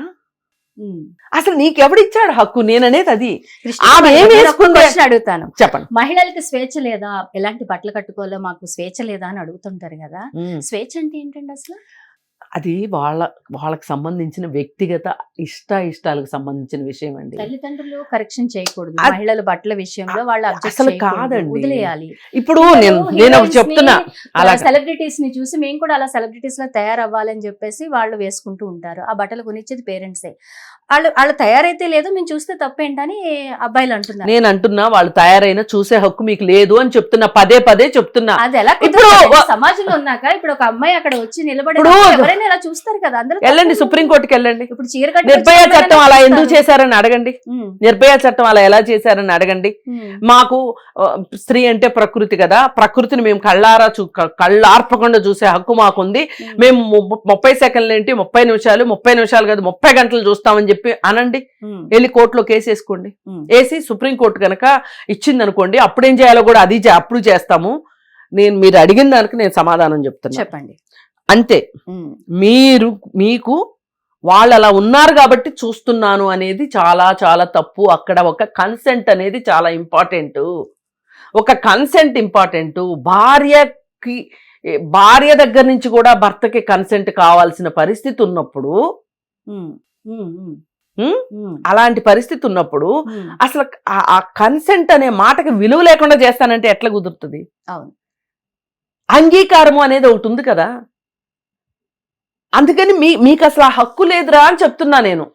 ఉమ్. అసలు నీకెవడిచ్చాడు హక్కు? నేననేది అది. కృష్ణ, ఆమె ఏం నేను ఒక వేసుకుంది? క్వశ్చన్ అడుగుతాను. చెప్పండి. మహిళలకి స్వేచ్ఛ లేదా, ఎలాంటి బట్టలు కట్టుకోవాలో మాకు స్వేచ్ఛ లేదా అని అడుగుతుంటారు కదా. స్వేచ్ఛ అంటే ఏంటండి అసలు? అది వాళ్ళకి సంబంధించిన వ్యక్తిగత ఇష్టాలకు సంబంధించిన విషయం అండి. తల్లిదండ్రులు కరెక్షన్ చేయకూడదు. అద్- మహిళల బట్టల విషయంలో వాళ్ళు అసలు కాదండి. వదిలేయాలి. ఇప్పుడు నేను ఒకటి చెప్తున్నా, అలా సెలబ్రిటీస్ ని చూసి మేము కూడా అలా సెలబ్రిటీస్ లా తయారవ్వాలని చెప్పేసి వాళ్ళు వేసుకుంటూ ఉంటారు. ఆ బట్టలు కొనిచ్చేది పేరెంట్సే. వాళ్ళు తయారైతే లేదు, మేము చూస్తే తప్పేంటని అబ్బాయిలు అంటున్నారు. నేను అంటున్నా వాళ్ళు తయారైన చూసే హక్కు మీకు లేదు అని చెప్తున్నా, పదే చెప్తున్నా. అది ఎలా ఇప్పుడు సమాజంలో ఉన్నాక ఇప్పుడు ఒక అమ్మాయి అక్కడ వచ్చి నిలబడి ఇప్పుడు ఎవరైనా ఇలా చూస్తారు కదా. అందరూ వెళ్ళండి సుప్రీంకోర్టుకి వెళ్ళండి. ఇప్పుడు చీర కట్టుకొని నిర్భయ వచ్చి చట్టం అలా ఎవరైనా ఎందుకు చేశారని అడగండి. ఉమ్, నిర్భయ చట్టం అలా ఎలా చేశారని అడగండి. ఉమ్, మాకు స్త్రీ అంటే ప్రకృతి కదా, ప్రకృతిని మేము కళ్ళార్పకుండా చూసే హక్కు మాకుంది. ఉమ్, మేము 30 సెకండ్లు ఏంటి 30 నిమిషాలు 30 నిమిషాలు కాదు 30 గంటలు చూస్తామని చెప్పి అనండి. ఉమ్, వెళ్ళి కోర్టులో కేసు వేసుకోండి. ఉమ్. వేసి సుప్రీంకోర్టు కనుక ఇచ్చింది అనుకోండి, అప్పుడేం చేయాలో కూడా అప్పుడు చేస్తాము. మీరు అడిగిన దానికి నేను సమాధానం చెప్తున్నా. చెప్పండి. అంతే. ఉమ్, మీకు వాళ్ళు అలా ఉన్నారు కాబట్టి చూస్తున్నాను అనేది చాలా చాలా తప్పు. అక్కడ ఒక కన్సెంట్ అనేది చాలా ఇంపార్టెంట్. ఒక కన్సెంట్ ఇంపార్టెంట్. భార్య దగ్గర నుంచి కూడా భర్తకి కన్సెంట్ కావాల్సిన పరిస్థితి ఉన్నప్పుడు, ఉమ్, ఉమ్, ఉమ్, ఉమ్, ఉమ్, అలాంటి పరిస్థితి ఉన్నప్పుడు ఉమ్. అసలు ఆ కన్సెంట్ అనే మాటకి విలువ లేకుండా చేస్తానంటే ఎట్లా కుదురుతుంది? అవును. అంగీకారము అనేది ఒకటి ఉంది కదా. అందుకని మీకు అసలు ఆ హక్కు లేదురా అని చెప్తున్నా నేను.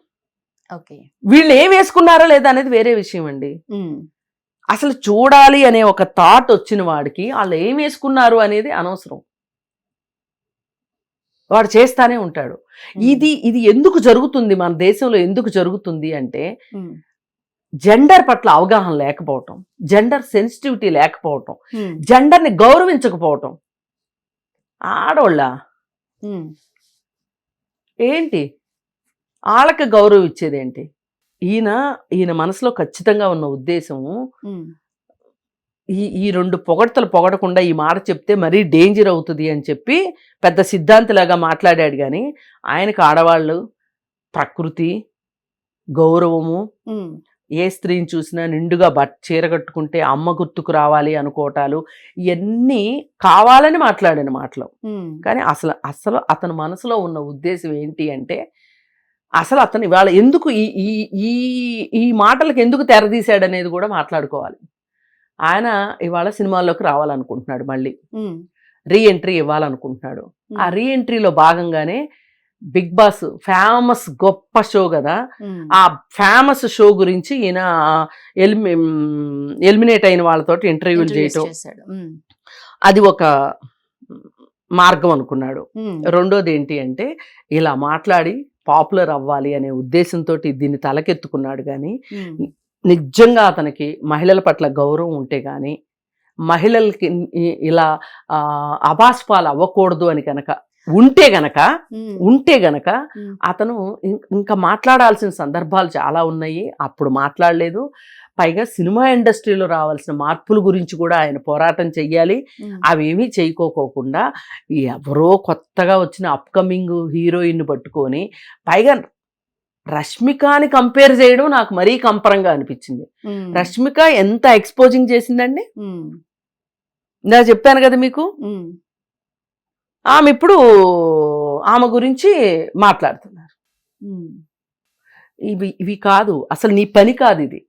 ఓకే. వీళ్ళు ఏం వేసుకున్నారో లేదా అనేది వేరే విషయం అండి. ఉమ్, అసలు చూడాలి అనే ఒక థాట్ వచ్చిన వాడికి వాళ్ళు ఏం వేసుకున్నారు అనేది అనవసరం. వాడు చేస్తానే ఉంటాడు. ఉమ్, ఇది ఎందుకు జరుగుతుంది మన దేశంలో? ఎందుకు జరుగుతుంది అంటే ఉమ్, జెండర్ పట్ల అవగాహన లేకపోవటం, జెండర్ సెన్సిటివిటీ లేకపోవటం, ఉమ్, జెండర్ని గౌరవించకపోవటం. ఆడోళ్ళ ఉమ్, ఏంటి వాళ్ళకి గౌరవం ఇచ్చేదేంటి? ఈయన మనసులో ఖచ్చితంగా ఉన్న ఉద్దేశము, ఉమ్, ఈ 2 పొగడ్తలు పొగడకుండా ఈ మాట చెప్తే మరీ డేంజర్ అవుతుంది అని చెప్పి పెద్ద సిద్ధాంతిలాగా మాట్లాడాడు. కానీ ఆయనకు ఆడవాళ్ళు, ప్రకృతి, గౌరవము, ఉమ్, ఏ స్త్రీని చూసినా నిండుగా చీర కట్టుకుంటే అమ్మ గుర్తుకు రావాలి అనుకోవటాలు, ఇవన్నీ కావాలని మాట్లాడిన మాటలు. ఉమ్, కానీ అసలు అతని మనసులో ఉన్న ఉద్దేశం ఏంటి అంటే, అసలు అతను ఇవాళ ఎందుకు ఈ మాటలకు ఎందుకు తెరదీశాడు అనేది కూడా మాట్లాడుకోవాలి. ఆయన ఇవాళ సినిమాల్లోకి రావాలనుకుంటున్నాడు, మళ్ళీ ఉమ్, రీఎంట్రీ ఇవ్వాలనుకుంటున్నాడు. ఆ రీఎంట్రీలో భాగంగానే బిగ్ బాస్ ఫేమస్ గొప్ప షో కదా, ఉమ్, ఆ ఫేమస్ షో గురించి ఈయన ఎలిమినేట్ అయిన వాళ్ళతోటి ఇంటర్వ్యూలు introduce చేయటం, చేశాడు. ఉమ్, అది ఒక మార్గం అనుకున్నాడు. ఉమ్, రెండోది ఏంటి అంటే, ఇలా మాట్లాడి పాపులర్ అవ్వాలి అనే ఉద్దేశంతో దీన్ని తలకెత్తుకున్నాడు. కానీ ఉమ్, నిజంగా అతనికి మహిళల పట్ల గౌరవం ఉంటే కానీ, మహిళలకి ఇలా అభాస్పాలు అవ్వకూడదు అని కనుక ఉంటే గనక ఉమ్, అతను ఇంకా మాట్లాడాల్సిన సందర్భాలు చాలా ఉన్నాయి. అప్పుడు మాట్లాడలేదు. పైగా సినిమా ఇండస్ట్రీలో రావాల్సిన మార్పుల గురించి కూడా ఆయన పోరాటం చెయ్యాలి. ఉమ్, అవేమీ చేయకోకుండా ఎవరో కొత్తగా వచ్చిన అప్కమింగ్ హీరోయిన్ పట్టుకొని, పైగా రష్మికని కంపేర్ చేయడం నాకు మరీ కంపరంగా అనిపించింది. ఉమ్, రష్మిక ఎంత ఎక్స్పోజింగ్ చేసిందండి. ఉమ్, నేను చెప్పాను కదా మీకు. ఉమ్, ఆమె ఇప్పుడు ఆమె గురించి మాట్లాడుతున్నారు. ఉమ్, ఇవి కాదు, అసలు నీ పని కాదు ఇది.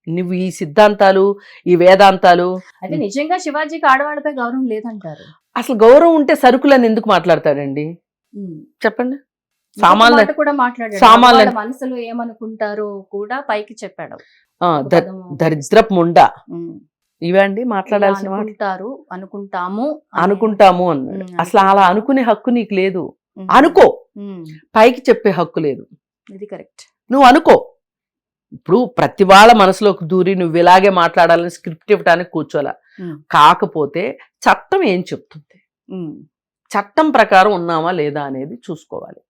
నువ్వు ఈ సిద్ధాంతాలు, ఈ వేదాంతాలు, అయితే నిజంగా శివాజీకి ఆడవాళ్ళపై గౌరవం లేదంటారు. అసలు గౌరవం ఉంటే సరుకులని ఎందుకు మాట్లాడతాడండి? ఉమ్, చెప్పండి. ఇంకొక సామాన్లు మాట కూడా మాట్లాడాడు. సామాన్లు- వాళ్ళ మనసులో ఏమనుకుంటారో కూడా పైకి చెప్పాడు. దరిద్రపు ముండా ఉమ్, ఇవండి ఇలా మాట్లాడాల్సిన మాట. అనుకుంటారు, అనుకుంటాము అనుకుంటాము అన్నాడు. ఉమ్, అసలు అలా అనుకునే హక్కు నీకు లేదు. ఉమ్, అనుకో, ఉమ్, పైకి చెప్పే హక్కు లేదు. ఇది కరెక్ట్. నువ్వు అనుకో. ఇప్పుడు ప్రతి వాళ్ళ మనసులోకి దూరి నువ్వు ఇలాగే మాట్లాడాలని స్క్రిప్ట్ ఇవ్వడానికి కూర్చోలా. ఉమ్, కాకపోతే చట్టం ఏం చెప్తుంది, ఉమ్, చట్టం ప్రకారం ఉన్నామా లేదా అనేది చూసుకోవాలి.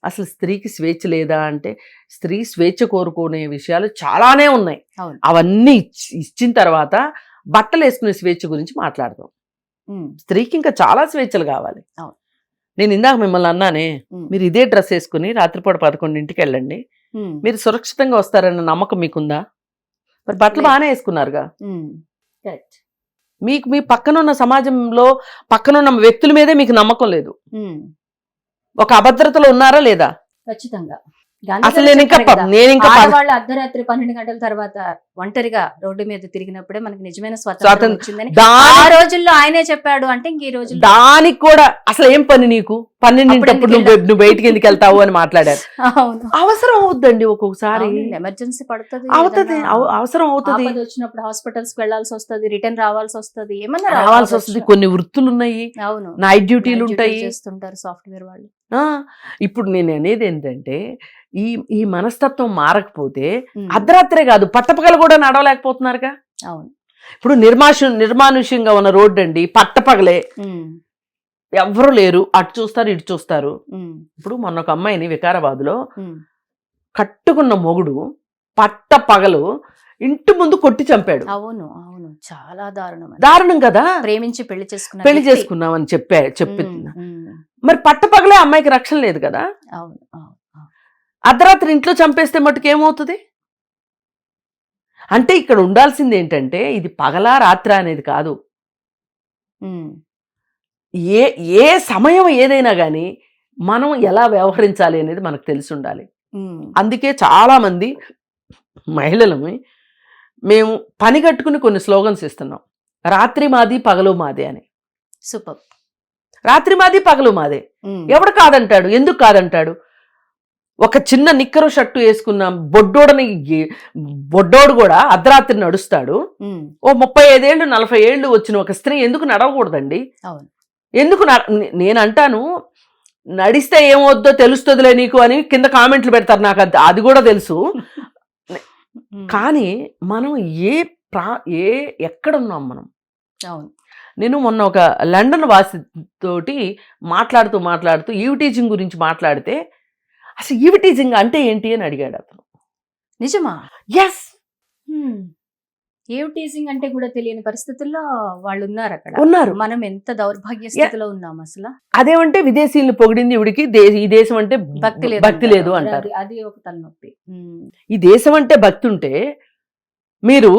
అసలు స్త్రీకి స్వేచ్ఛ లేదా అంటే, స్త్రీ స్వేచ్ఛ కోరుకునే విషయాలు చాలానే ఉన్నాయి. అవును. అవన్నీ ఇచ్చిన తర్వాత బట్టలు వేసుకునే స్వేచ్ఛ గురించి మాట్లాడదాం. ఉమ్, స్త్రీకి ఇంకా చాలా స్వేచ్ఛలు కావాలి. అవును. నేను ఇందాక మిమ్మల్ని అన్నానే, ఉమ్, మీరు ఇదే డ్రెస్ వేసుకుని రాత్రిపూట 11ంటికి వెళ్ళండి, ఉమ్, మీరు సురక్షితంగా వస్తారన్న నమ్మకం మీకుందా? మరి బట్టలు లేదు. బాగానే వేసుకున్నారుగా. ఉమ్, కరెక్ట్. మీకు మీ పక్కనున్న సమాజంలో పక్కనున్న వ్యక్తుల మీదే మీకు నమ్మకం లేదు. ఉమ్, ఒక అభద్రతలో ఉన్నారా లేదా? ఖచ్చితంగా. అసలు నేను ఇంకా ఆడవాళ్ళు అర్ధరాత్రి 12 గంటల తర్వాత ఒంటరిగా రోడ్డు మీద తిరిగినప్పుడే మనకి నిజమైన స్వాతంత్రం వచ్చిందని ఆ రోజుల్లో ఆయనే చెప్పాడు అంటే ఇంక ఈ రోజుల్లో దానికి కూడా అసలు ఏం పని నీకు, 12 నువ్వు బయటికి ఎందుకు వెళ్తావు అని మాట్లాడారు. అవసరం అవుద్దండి ఒక్కొక్కసారి, ఎమర్జెన్సీ పడుతుంది, అవసరం అవుతుంది, వచ్చినప్పుడు హాస్పిటల్స్ కి వెళ్లాల్సి వస్తుంది, రిటర్న్ రావాల్సి వస్తుంది, ఏమన్నా రావాల్సి వస్తుంది. కొన్ని వృత్తులు ఉన్నాయి, అవును, నైట్ డ్యూటీలు ఉంటాయి, చేస్తుంటారు సాఫ్ట్వేర్ వాళ్ళు. ఇప్పుడు నేను అనేది ఏంటంటే ఈ మనస్తత్వం మారకపోతే అర్ధరాత్రే కాదు పట్టపగలు కూడా నడవలేకపోతున్నారుగా. అవును, ఇప్పుడు నిర్మానుష్యంగా ఉన్న రోడ్డు అండి, పట్టపగలే, ఎవ్వరు లేరు, అటు చూస్తారు ఇటు చూస్తారు. ఇప్పుడు మొన్న ఒక అమ్మాయిని వికారాబాద్ లో కట్టుకున్న మొగుడు పట్టపగలు ఇంటి ముందు కొట్టి చంపాడు. అవును అవును, చాలా దారుణం కదా. ప్రేమించి పెళ్లి చేసుకున్నామని చెప్పి మరి పట్టపగలే అమ్మాయికి రక్షణ లేదు కదా. అవును, అర్ధరాత్రి ఇంట్లో చంపేస్తే మటుకు ఏమవుతుంది? అంటే ఇక్కడ ఉండాల్సింది ఏంటంటే ఇది పగలా రాత్రి అనేది కాదు. ఏ సమయం ఏదైనా కానీ మనం ఎలా వ్యవహరించాలి అనేది మనకు తెలిసి ఉండాలి. అందుకే చాలా మంది మహిళలమి మేము పని కట్టుకుని కొన్ని స్లోగన్స్ ఇస్తున్నాం. రాత్రి మాది పగలు మాదే అని. సూపర్. రాత్రి మాది పగలు మాదే. ఎవడు కాదంటాడు? ఎందుకు కాదంటాడు? ఒక చిన్న నిక్కరు షర్టు వేసుకున్న బొడ్డోడు కూడా అర్ధరాత్రి నడుస్తాడు. ఓ 35 ఏళ్ళు 40 ఏళ్ళు వచ్చిన ఒక స్త్రీ ఎందుకు నడవకూడదండి? ఎందుకు? నేను అంటాను, నడిస్తే ఏమవుద్దో తెలుస్తుందిలే నీకు అని కింద కామెంట్లు పెడతారు, నాకు అది కూడా తెలుసు. కానీ మనం ఎక్కడున్నాం మనం? నేను మొన్న ఒక లండన్ వాసితోటి మాట్లాడుతూ ఈవ్ టీచింగ్ గురించి మాట్లాడితే అసలు ఈవ్ టీచింగ్ అంటే ఏంటి అని అడిగాడు అతను. నిజమా? ఎస్. ఈవ్ టీచింగ్ అంటే కూడా తెలియని పరిస్థితుల్లో వాళ్ళు ఉన్నారు అక్కడ. ఉన్నారు. మనం ఎంత దౌర్భాగ్య స్థితిలో ఉన్నాం అసలు. అదేమంటే విదేశీయుల్ని పొగిడింది ఇవిడికి ఈ దేశం అంటే భక్తి లేదు అంటారు. అది ఒక తలనొప్పి. ఈ దేశం అంటే భక్తి ఉంటే మీరు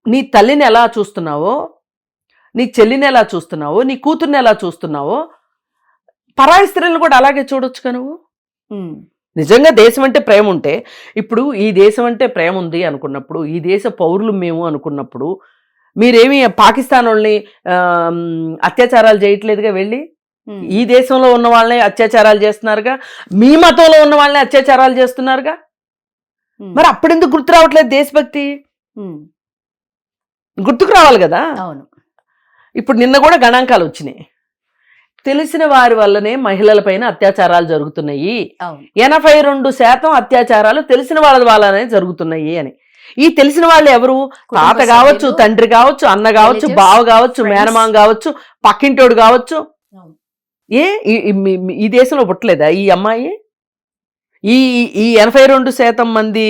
నీ తల్లిని ఎలా చూస్తున్నావో, నీ చెల్లిని ఎలా చూస్తున్నావో, నీ కూతుర్ని ఎలా చూస్తున్నావో, పరాయి స్త్రీలను కూడా అలాగే చూడొచ్చుగా నువ్వు. నిజంగా దేశం అంటే ప్రేమ ఉంటే, ఇప్పుడు ఈ దేశం అంటే ప్రేమ ఉంది అనుకున్నప్పుడు, ఈ దేశ పౌరులు మేము అనుకున్నప్పుడు, మీరేమి పాకిస్తాన్ వాళ్ళని అత్యాచారాలు చేయట్లేదుగా. వెళ్ళి ఈ దేశంలో ఉన్న వాళ్ళని అత్యాచారాలు చేస్తున్నారుగా, మీ మతంలో ఉన్న వాళ్ళని అత్యాచారాలు చేస్తున్నారుగా. మరి అప్పుడెందుకు గుర్తు రావట్లేదు దేశభక్తి? గుర్తుకు రావాలి కదా. అవును. ఇప్పుడు నిన్న కూడా గణాంకాలు వచ్చినాయి. తెలిసిన వారి వల్లనే మహిళలపైన అత్యాచారాలు జరుగుతున్నాయి. 82% అత్యాచారాలు తెలిసిన వాళ్ళ వల్లనే జరుగుతున్నాయి అని. ఈ తెలిసిన వాళ్ళు ఎవరు? తాత కావచ్చు, తండ్రి కావచ్చు, అన్న కావచ్చు, బావ కావచ్చు, మేనమామ కావచ్చు, పక్కింటోడు కావచ్చు. ఈ దేశంలో పుట్టలేదా ఈ అమ్మాయి? ఈ 82% మంది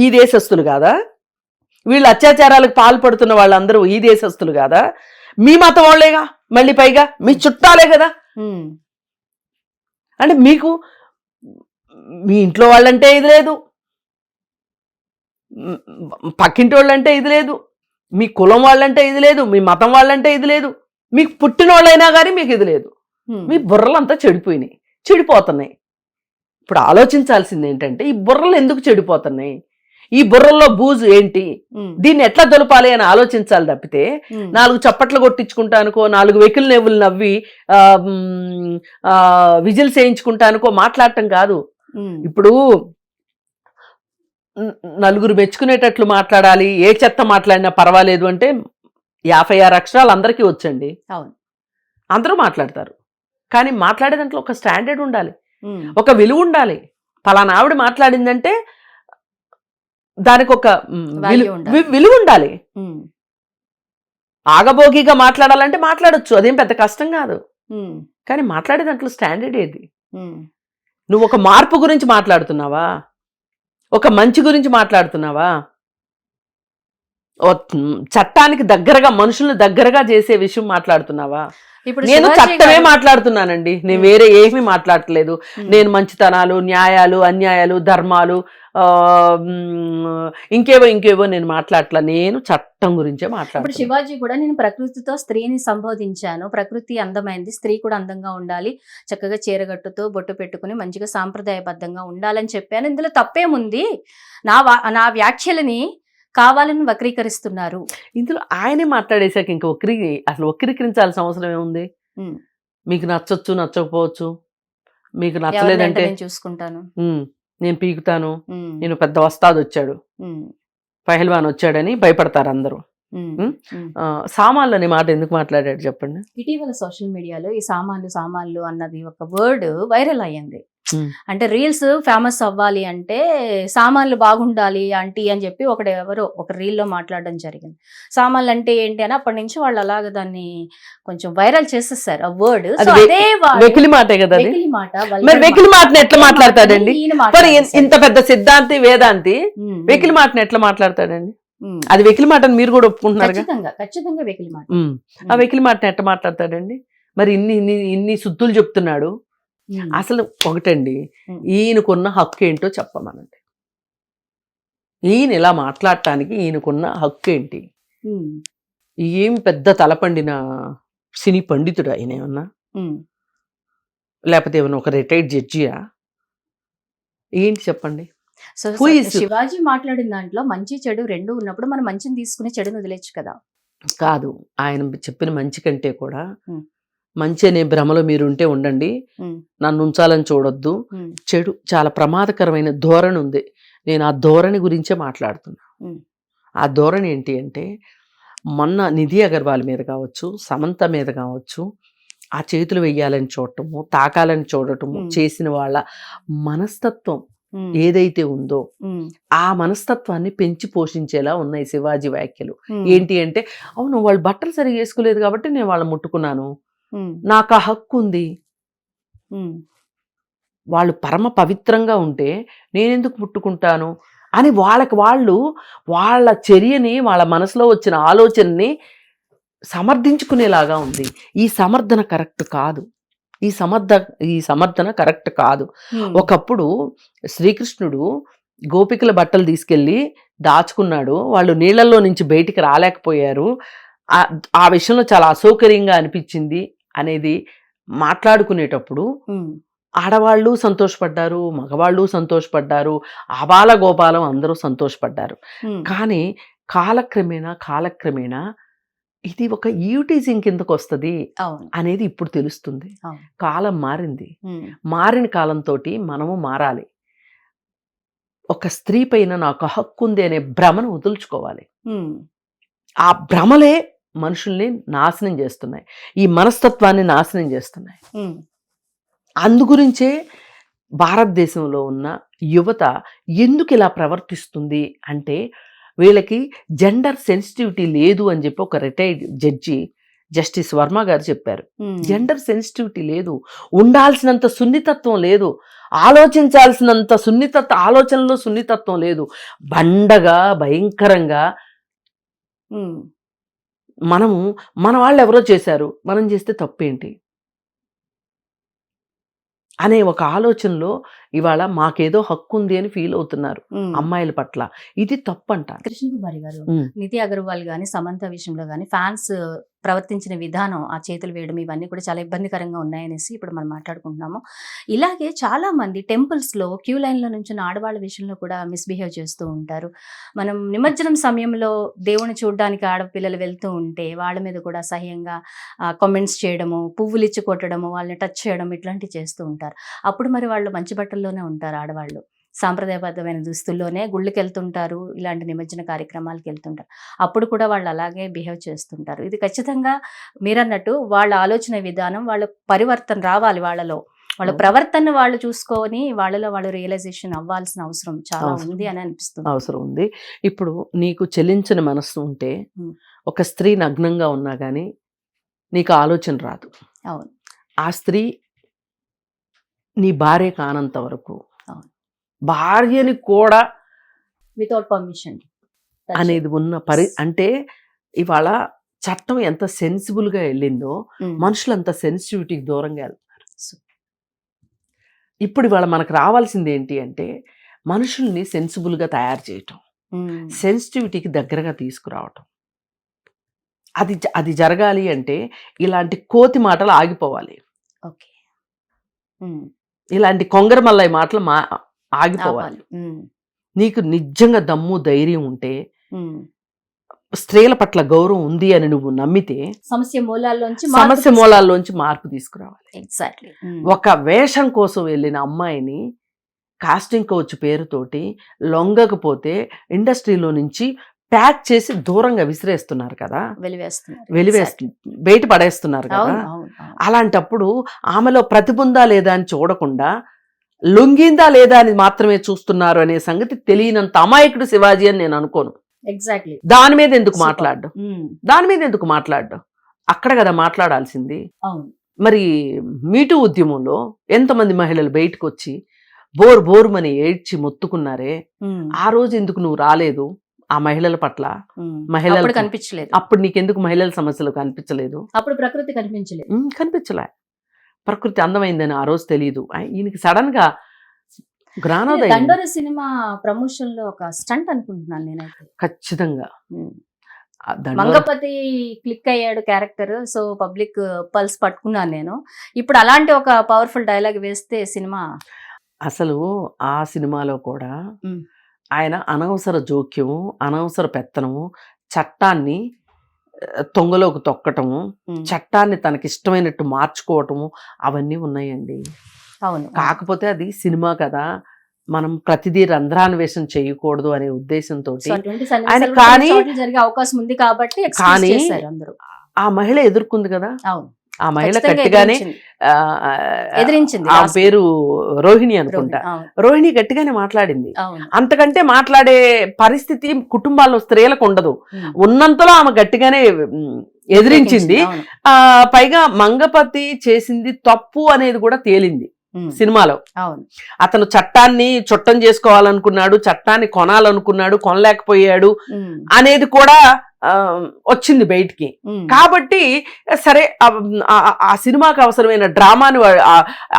ఈ దేశస్తులు కాదా? వీళ్ళు అత్యాచారాలకు పాల్పడుతున్న వాళ్ళందరూ ఈ దేశస్తులు కాదా? మీ మతం వాళ్ళేగా, మళ్ళీ పైగా మీ చుట్టాలే కదా. అంటే మీకు మీ ఇంట్లో వాళ్ళంటే ఇది లేదు, పక్కింటి వాళ్ళంటే ఇది లేదు, మీ కులం వాళ్ళంటే ఇది లేదు, మీ మతం వాళ్ళంటే ఇది లేదు, మీకు పుట్టిన వాళ్ళైనా కానీ మీకు ఇది లేదు. మీ బుర్రలంతా చెడిపోతున్నాయి. ఇప్పుడు ఆలోచించాల్సింది ఏంటంటే ఈ బుర్రలు ఎందుకు చెడిపోతున్నాయి, ఈ బుర్రల్లో బూజు ఏంటి, దీన్ని ఎట్లా దొలపాలి అని ఆలోచించాలి తప్పితే 4 చప్పట్లు కొట్టించుకుంటానుకో, 4 వెకిల్ నెవ్వులు నవ్వి విజిల్స్ వేయించుకుంటానుకో మాట్లాడటం కాదు. ఇప్పుడు నలుగురు మెచ్చుకునేటట్లు మాట్లాడాలి, ఏ చెత్త మాట్లాడినా పర్వాలేదు అంటే 56 అక్షరాలు అందరికీ వచ్చండి. అందరూ మాట్లాడతారు. కానీ మాట్లాడే దాంట్లో ఒక స్టాండర్డ్ ఉండాలి, ఒక విలువ ఉండాలి. పలానా ఆవిడ మాట్లాడిందంటే దానికి ఒక విలువ ఉండాలి. ఆగబోగిగా మాట్లాడాలంటే మాట్లాడొచ్చు, అదేం పెద్ద కష్టం కాదు. కానీ మాట్లాడే దాంట్లో స్టాండర్డ్ ఏది? నువ్వు ఒక మార్పు గురించి మాట్లాడుతున్నావా, ఒక మంచి గురించి మాట్లాడుతున్నావా, చట్టానికి దగ్గరగా మనుషుల్ని దగ్గరగా చేసే విషయం మాట్లాడుతున్నావా? నేను చట్టమే మాట్లాడుతున్నానండి, నేను వేరే ఏమీ మాట్లాడట్లేదు. నేను మంచితనాలు, న్యాయాలు, అన్యాయాలు, ధర్మాలు, ఇంకేవో నేను మాట్లాడట్లా, నేను చట్టం గురించే ఇప్పుడు మాట్లాడుతున్నా. శివాజీ కూడా నేను ప్రకృతితో స్త్రీని సంబోధించాను, ప్రకృతి అందమైంది, స్త్రీ కూడా అందంగా ఉండాలి, చక్కగా చీరగట్టుతో బొట్టు పెట్టుకుని మంచిగా సాంప్రదాయబద్ధంగా ఉండాలని చెప్పాను, ఇందులో తప్పేముంది, నా వ్యాఖ్యలని కావాలని వక్రీకరిస్తున్నారు. ఇందులో ఆయనే మాట్లాడేశాక ఇంకా అసలు వక్రీకరించాల్సిన అవసరం ఏముంది? ఉమ్. మీకు నచ్చొచ్చు, నచ్చకపోవచ్చు, మీకు ఎవరినంటే నచ్చలేదంటే నేను చూసుకుంటాను. నేను పీకుతాను, ఉమ్. నేను పెద్ద వస్తాదు వచ్చాడు, ఉమ్. పహల్వాన్ వచ్చాడని భయపడతారు అందరూ. ఉమ్. ఉమ్. సామాన్లు అనే మాట ఎందుకు మాట్లాడాడు చెప్పండి? ఇటీవల సోషల్ మీడియాలో ఈ సామాన్లు అన్నది ఒక వర్డ్ వైరల్ అయ్యింది. ఉమ్. అంటే రీల్స్ ఫేమస్ అవ్వాలి అంటే సామాన్లు బాగుండాలి ఆంటీ అని చెప్పి ఎవరో ఒక రీల్లో మాట్లాడడం జరిగింది. సామాన్లు అంటే ఏంటి అని అప్పటి నుంచి వాళ్ళు అలాగ దాన్ని కొంచెం వైరల్ చేసేసారు ఆ వర్డ్. వెకిలి మాటే కదా అది. వెకిలి మాట, మరి వెకిలి మాటను ఎట్లా మాట్లాడతాడండి? ఈయన మరి మాట్లాడేశారు. ఇంత పెద్ద సిద్ధాంతి వేదాంతి ఉమ్. వెకిలి మాటను ఎట్లా మాట్లాడతాడండి? ఉమ్. అది వెకిలి మాట అని మీరు కూడా ఒప్పుకుంటున్నారు కదా. ఖచ్చితంగా వెకిలి మాట. ఆ వెకిలి మాటను ఎట్లా మాట్లాడతాడండి? మరి ఇన్ని శుద్ధులు చెప్తున్నాడు. ఉమ్. అసలు ఒకటండి, ఉమ్. ఈయనకున్న హక్కు ఏంటో చెప్పమనండి. ఈయన ఇలా మాట్లాడటానికి ఈయనకున్న హక్కు ఏంటి? ఉమ్. ఏం పెద్ద తలపండిన సినీ పండితుడు ఆయన ఏమన్నా? ఉమ్. లేకపోతే ఏమన్నా ఒక రిటైర్డ్ జడ్జియా? ఏంటి చెప్పండి? సో Who is- శివాజీ మాట్లాడిన దాంట్లో మంచి చెడు రెండు ఉన్నప్పుడు మనం మంచిని తీసుకుని చెడుని వదిలేచ్చు కదా. కాదు, ఆయన చెప్పిన మంచి కంటే కూడా ఉమ్. మంచి అనే భ్రమలో మీరుంటే ఉండండి, ఉమ్. నన్ను ఉంచాలని చూడొద్దు. ఉమ్. చెడు చాలా ప్రమాదకరమైన ధోరణి ఉంది, నేను ఆ ధోరణి గురించే మాట్లాడుతున్నా. ఉమ్. ఆ ధోరణి ఏంటి అంటే, మొన్న నిధి అగర్వాల్ మీద కావచ్చు, సమంత మీద కావచ్చు, ఆ చేతులు వెయ్యాలని చూడటము, తాకాలని చూడటము చేసిన వాళ్ళ మనస్తత్వం ఏదైతే ఉందో ఆ మనస్తత్వాన్ని పెంచి పోషించేలా ఉన్నాయి శివాజీ వ్యాఖ్యలు. ఏంటి అంటే, అవును వాళ్ళు బట్టలు సరిగా వేసుకోలేదు కాబట్టి నేను వాళ్ళని ముట్టుకున్నాను, నాకు ఆ హక్కు ఉంది, వాళ్ళు పరమ పవిత్రంగా ఉంటే నేనెందుకు ముట్టుకుంటాను అని వాళ్ళ చర్యని, వాళ్ళ మనసులో వచ్చిన ఆలోచనని సమర్థించుకునేలాగా ఉంది. ఈ సమర్థన కరెక్ట్ కాదు, ఈ సమర్థన కరెక్ట్ కాదు. ఒకప్పుడు శ్రీకృష్ణుడు గోపికల బట్టలు తీసుకెళ్లి దాచుకున్నాడు, వాళ్ళు నీళ్లలో నుంచి బయటికి రాలేకపోయారు, ఆ విషయంలో చాలా అసౌకర్యంగా అనిపించింది అనేది మాట్లాడుకునేటప్పుడు ఆడవాళ్ళు సంతోషపడ్డారు, మగవాళ్ళు సంతోషపడ్డారు, ఆబాల గోపాలం అందరూ సంతోషపడ్డారు. కానీ కాలక్రమేణా ఇది ఒక ఈవిటీజింగ్ కిందకు వస్తుంది అనేది ఇప్పుడు తెలుస్తుంది. కాలం మారింది, మారిన కాలంతో మనము మారాలి. ఒక స్త్రీ పైన నాకు హక్కు ఉంది అనే భ్రమను వదులుచుకోవాలి. ఆ భ్రమలే మనుషుల్ని నాశనం చేస్తున్నాయి, ఈ మనస్తత్వాన్ని నాశనం చేస్తున్నాయి. అందుగురించే భారతదేశంలో ఉన్న యువత ఎందుకు ఇలా ప్రవర్తిస్తుంది అంటే, వీళ్ళకి జెండర్ సెన్సిటివిటీ లేదు అని చెప్పి ఒక రిటైర్డ్ జడ్జి జస్టిస్ వర్మ గారు చెప్పారు. జెండర్ సెన్సిటివిటీ లేదు, ఉండాల్సినంత సున్నితత్వం లేదు, ఆలోచించాల్సినంత ఆలోచనలో సున్నితత్వం లేదు. బండగా భయంకరంగా మన వాళ్ళు ఎవరో చేశారు, మనం చేస్తే తప్పేంటి అనే ఒక ఆలోచనలో ఇవాళ మాకేదో హక్కు ఉంది అని ఫీల్ అవుతున్నారు అమ్మాయిల పట్ల. ఇది తప్పంట. కృష్ణకుమారి గారు, నిధి అగర్వాల్ గాని సమంత విషయంలో గాని ఫ్యాన్స్ ప్రవర్తించిన విధానం, ఆ చేతులు వేయడం, ఇవన్నీ కూడా చాలా ఇబ్బందికరంగా ఉన్నాయనేసి ఇప్పుడు మనం మాట్లాడుకుంటున్నాము. ఇలాగే చాలా మంది టెంపుల్స్ లో క్యూ లైన్ లో నుంచి ఆడవాళ్ళ విషయంలో కూడా మిస్బిహేవ్ చేస్తూ ఉంటారు. మనం నిమజ్జనం సమయంలో దేవుని చూడడానికి ఆడపిల్లలు వెళ్తూ ఉంటే వాళ్ళ మీద కూడా అసహ్యంగా కామెంట్స్ చేయడము, పువ్వులు ఇచ్చి కొట్టడము, వాళ్ళని టచ్ చేయడం, ఇట్లాంటివి చేస్తూ ఉంటారు. అప్పుడు మరి వాళ్ళు మంచి బట్టల్లోనే ఉంటారు, ఆడవాళ్ళు సాంప్రదాయబద్ధమైన దుస్తుల్లోనే గుళ్ళకి వెళ్తుంటారు, ఇలాంటి నిమజ్జన కార్యక్రమాలకు వెళ్తుంటారు. అప్పుడు కూడా వాళ్ళు అలాగే బిహేవ్ చేస్తుంటారు. ఇది ఖచ్చితంగా మీరన్నట్టు వాళ్ళ ఆలోచన విధానం, వాళ్ళ పరివర్తన రావాలి, వాళ్ళ ప్రవర్తన వాళ్ళు చూసుకొని వాళ్ళలో వాళ్ళు రియలైజేషన్ అవ్వాల్సిన అవసరం చాలా ఉంది అని అనిపిస్తుంది. అవసరం ఉంది. ఇప్పుడు నీకు చెలించని మనస్సు ఉంటే, ఒక స్త్రీ నగ్నంగా ఉన్నా కానీ నీకు ఆలోచన రాదు. అవును. ఆ స్త్రీ నీ భార్య కానంత వరకు, భార్యని కూడా వితౌట్ పర్మిషన్ అనేది ఉన్న అంటే ఇవాళ చట్టం ఎంత సెన్సిబుల్గా వెళ్ళిందో మనుషులు అంత సెన్సిటివిటీకి దూరంగా వెళ్తున్నారు. ఇప్పుడు ఇవాళ మనకు రావాల్సింది ఏంటి అంటే, మనుషుల్ని సెన్సిబుల్గా తయారు చేయటం, సెన్సిటివిటీకి దగ్గరగా తీసుకురావటం. అది జరగాలి అంటే ఇలాంటి కోతి మాటలు ఆగిపోవాలి, ఓకే. ఇలాంటి కొంగర మల్లయ్య మాటలు ఆగిపోవాలి. నీకు నిజంగా దమ్ము ధైర్యం ఉంటే, స్త్రీల పట్ల గౌరవం ఉంది అని నువ్వు నమ్మితే సమస్య మూలాల్లోంచి మార్పు తీసుకురావాలి. ఎగ్జాక్ట్లీ. ఒక వేషం కోసం వెళ్ళిన అమ్మాయిని కాస్టింగ్ కోచ్ పేరుతోటి లొంగకపోతే ఇండస్ట్రీలో నుంచి ప్యాక్ చేసి దూరంగా విసిరేస్తున్నారు కదా, బయట పడేస్తున్నారు కదా. అలాంటప్పుడు ఆమెలో ప్రతిభ ఉందా లేదా అని చూడకుండా లొంగిందా లేదా అని మాత్రమే చూస్తున్నారు అనే సంగతి తెలియనంత అమాయకుడు శివాజీ అని నేను అనుకోను. ఎగ్జాక్ట్లీ. దాని మీద ఎందుకు మాట్లాడ్డం, అక్కడ కదా మాట్లాడాల్సింది. మరి మీటూ ఉద్యమంలో ఎంతమంది మహిళలు బయటకు వచ్చి బోరుమని ఏడ్చి మొత్తుకున్నారే, ఆ రోజు ఎందుకు నువ్వు రాలేదు ఆ మహిళల పట్ల? మహిళలు కనిపించలేదు అప్పుడు, నీకెందుకు మహిళల సమస్యలు కనిపించలేదు? అప్పుడు ప్రకృతి కనిపించలే. ప్రకృతి అందమైందని ఆ రోజు తెలియదు. ఈయనకి సడన్ గా జ్ఞానోదయం. దండోర సినిమా ప్రమోషన్ లో ఒక స్టంట్ అనుకుంటున్నాను నేనైతే. ఖచ్చితంగా మంగపతి క్లిక్ అయ్యాడు క్యారెక్టర్, సో పబ్లిక్ పల్స్ పట్టుకున్నాను నేను. ఇప్పుడు అలాంటి ఒక పవర్ఫుల్ డైలాగ్ వేస్తే సినిమా అసలు ఆ సినిమాలో కూడా ఆయన అనవసర జోక్యము, అనవసర పెత్తనము, చట్టాన్ని తొంగలోకి తొక్కటము, చట్టాన్ని తనకి ఇష్టమైనట్టు మార్చుకోవటము, అవన్నీ ఉన్నాయండి. అవును. కాకపోతే అది సినిమా కదా, మనం ప్రతిదీ రంధ్రాన్వేషణ చేయకూడదు అనే ఉద్దేశంతో ఆయన, కానీ జరిగే అవకాశం ఉంది కాబట్టి ఆ మహిళ ఎదుర్కొంది కదా. అవును. ఆ మహిళ గట్టిగానే ఎదిరించింది. ఆ పేరు రోహిణి అనుకుంటా. రోహిణి గట్టిగానే మాట్లాడింది. అంతకంటే మాట్లాడే పరిస్థితి కుటుంబాల్లో స్త్రీలకు ఉండదు. ఉన్నంతలో ఆమె గట్టిగానే ఎదిరించింది. పైగా మంగపతి చేసింది తప్పు అనేది కూడా తేలింది సినిమాలో. అతను చట్టాన్ని చుట్టం చేసుకోవాలనుకున్నాడు, చట్టాన్ని కొనాలనుకున్నాడు, కొనలేకపోయాడు అనేది కూడా వచ్చింది బయటికి. కాబట్టి సరే ఆ సినిమాకి అవసరమైన డ్రామాను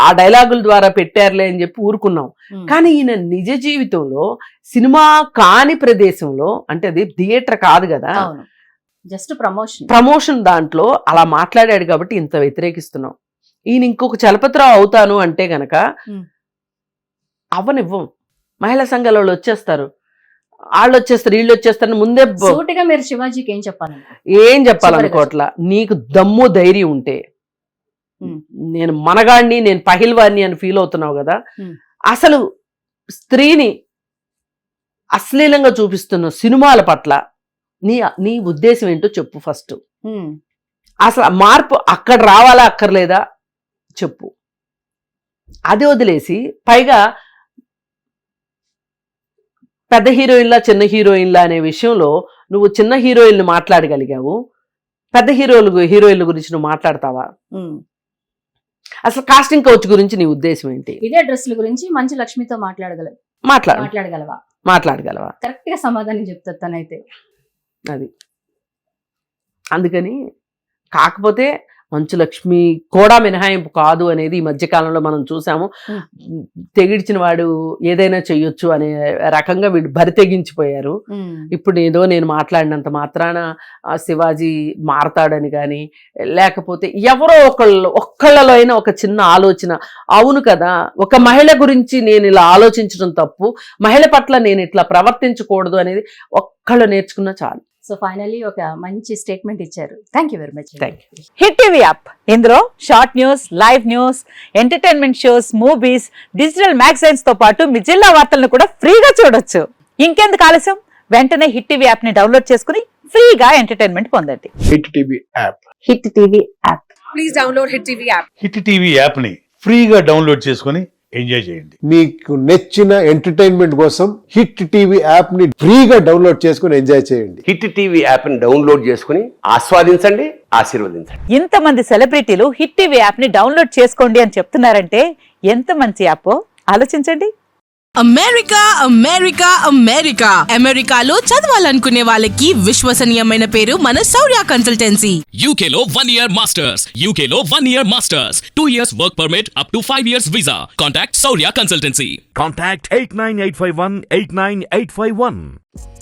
ఆ డైలాగుల ద్వారా పెట్టారులే అని చెప్పి ఊరుకున్నాం. కానీ ఈయన నిజ జీవితంలో సినిమా కాని ప్రదేశంలో, అంటే అది థియేటర్ కాదు కదా, జస్ట్ ప్రమోషన్ దాంట్లో అలా మాట్లాడాడు కాబట్టి ఇంత వ్యతిరేకిస్తున్నాం. ఈయన ఇంకొక చలపతిరావు అవుతాను అంటే గనక అవ్వనివ్వం. మహిళా సంఘాల వాళ్ళు వచ్చేస్తారు, వాళ్ళు వచ్చేస్తారు, వీళ్ళు వచ్చేస్తారు. ముందే మీరు శివాజీకి ఏం చెప్పాలనుకోవట్లా. నీకు దమ్ము ధైర్యం ఉంటే, నేను మనగాడిని, నేను పహిల్వాన్ని అని ఫీల్ అవుతున్నావు కదా, అసలు స్త్రీని అశ్లీలంగా చూపిస్తున్న సినిమాల పట్ల నీ ఉద్దేశం ఏంటో చెప్పు ఫస్ట్. అసలు మార్పు అక్కడ రావాలా అక్కర్లేదా చెప్పు. అది వదిలేసి పైగా పెద్ద హీరోయిన్లా చిన్న హీరోయిన్లా అనే విషయంలో నువ్వు చిన్న హీరోయిన్లు మాట్లాడగలిగావు, పెద్ద హీరోయిన్ల గురించి నువ్వు మాట్లాడతావా? అసలు కాస్టింగ్ కౌచ్ గురించి నీ ఉద్దేశం ఏంటి? ఇదే డ్రెస్సుల గురించి మంచి లక్ష్మితో మాట్లాడగలవా? కరెక్ట్ గా సమాధానం చెప్తా తనైతే. అది అందుకని, కాకపోతే మంచు లక్ష్మి కూడా మినహాయింపు కాదు అనేది ఈ మధ్యకాలంలో మనం చూసాము. తెగిడిచిన వాడు ఏదైనా చెయ్యొచ్చు అనే రకంగా వీడు బరి తెగించిపోయారు. ఇప్పుడు ఏదో నేను మాట్లాడినంత మాత్రాన శివాజీ మారతాడని కానీ, లేకపోతే ఎవరో ఒక్కళ్ళలో అయినా ఒక చిన్న ఆలోచన, అవును కదా ఒక మహిళ గురించి నేను ఇలా ఆలోచించడం తప్పు, మహిళ పట్ల నేను ఇట్లా ప్రవర్తించకూడదు అనేది ఒక్కళ్ళు నేర్చుకున్నా చాలు. సో ఫైనల్లీ ఒక మంచి స్టేట్మెంట్ ఇచ్చారు. Thank you very much. Hit TV app, ఇందులో short news, live news, entertainment shows, movies, digital magazines తో పాటు మీ జిల్లా వార్తలను కూడా ఫ్రీగా చూడొచ్చు. ఇంకెందుకు ఆలస్యం, వెంటనే హిట్ టీవీ యాప్ ని డౌన్లోడ్ చేసుకుని ఫ్రీగా ఎంటర్టైన్మెంట్ పొందండి. Hit TV app. Hit TV app. Please download hit TV app. Hit TV app ని ఫ్రీగా డౌన్లోడ్ చేసుకుని ఎంజాయ్ చేయండి. మీకు నచ్చిన ఎంటర్టైన్మెంట్ కోసం హిట్ టీవీ యాప్ ని ఫ్రీగా డౌన్లోడ్ చేసుకుని ఎంజాయ్ చేయండి. హిట్ టీవీ యాప్ ని డౌన్లోడ్ చేసుకుని ఆస్వాదించండి, ఆశీర్వదించండి. ఇంతమంది సెలబ్రిటీలు హిట్ టీవీ యాప్ ని డౌన్లోడ్ చేసుకోండి అని చెప్తున్నారంటే ఎంత మంచి యాప్ ఆలోచించండి. అమెరికా అమెరికా అమెరికా అమెరికాలో చదవాలనుకునే వాళ్ళకి విశ్వసనీయమైన పేరు మన శౌర్య కన్సల్టెన్సీ. UK లో 1 year masters. UK లో 1 year masters. 2 years work permit up to 5 years visa. Contact Saurya Consultancy. Contact 89851 89851.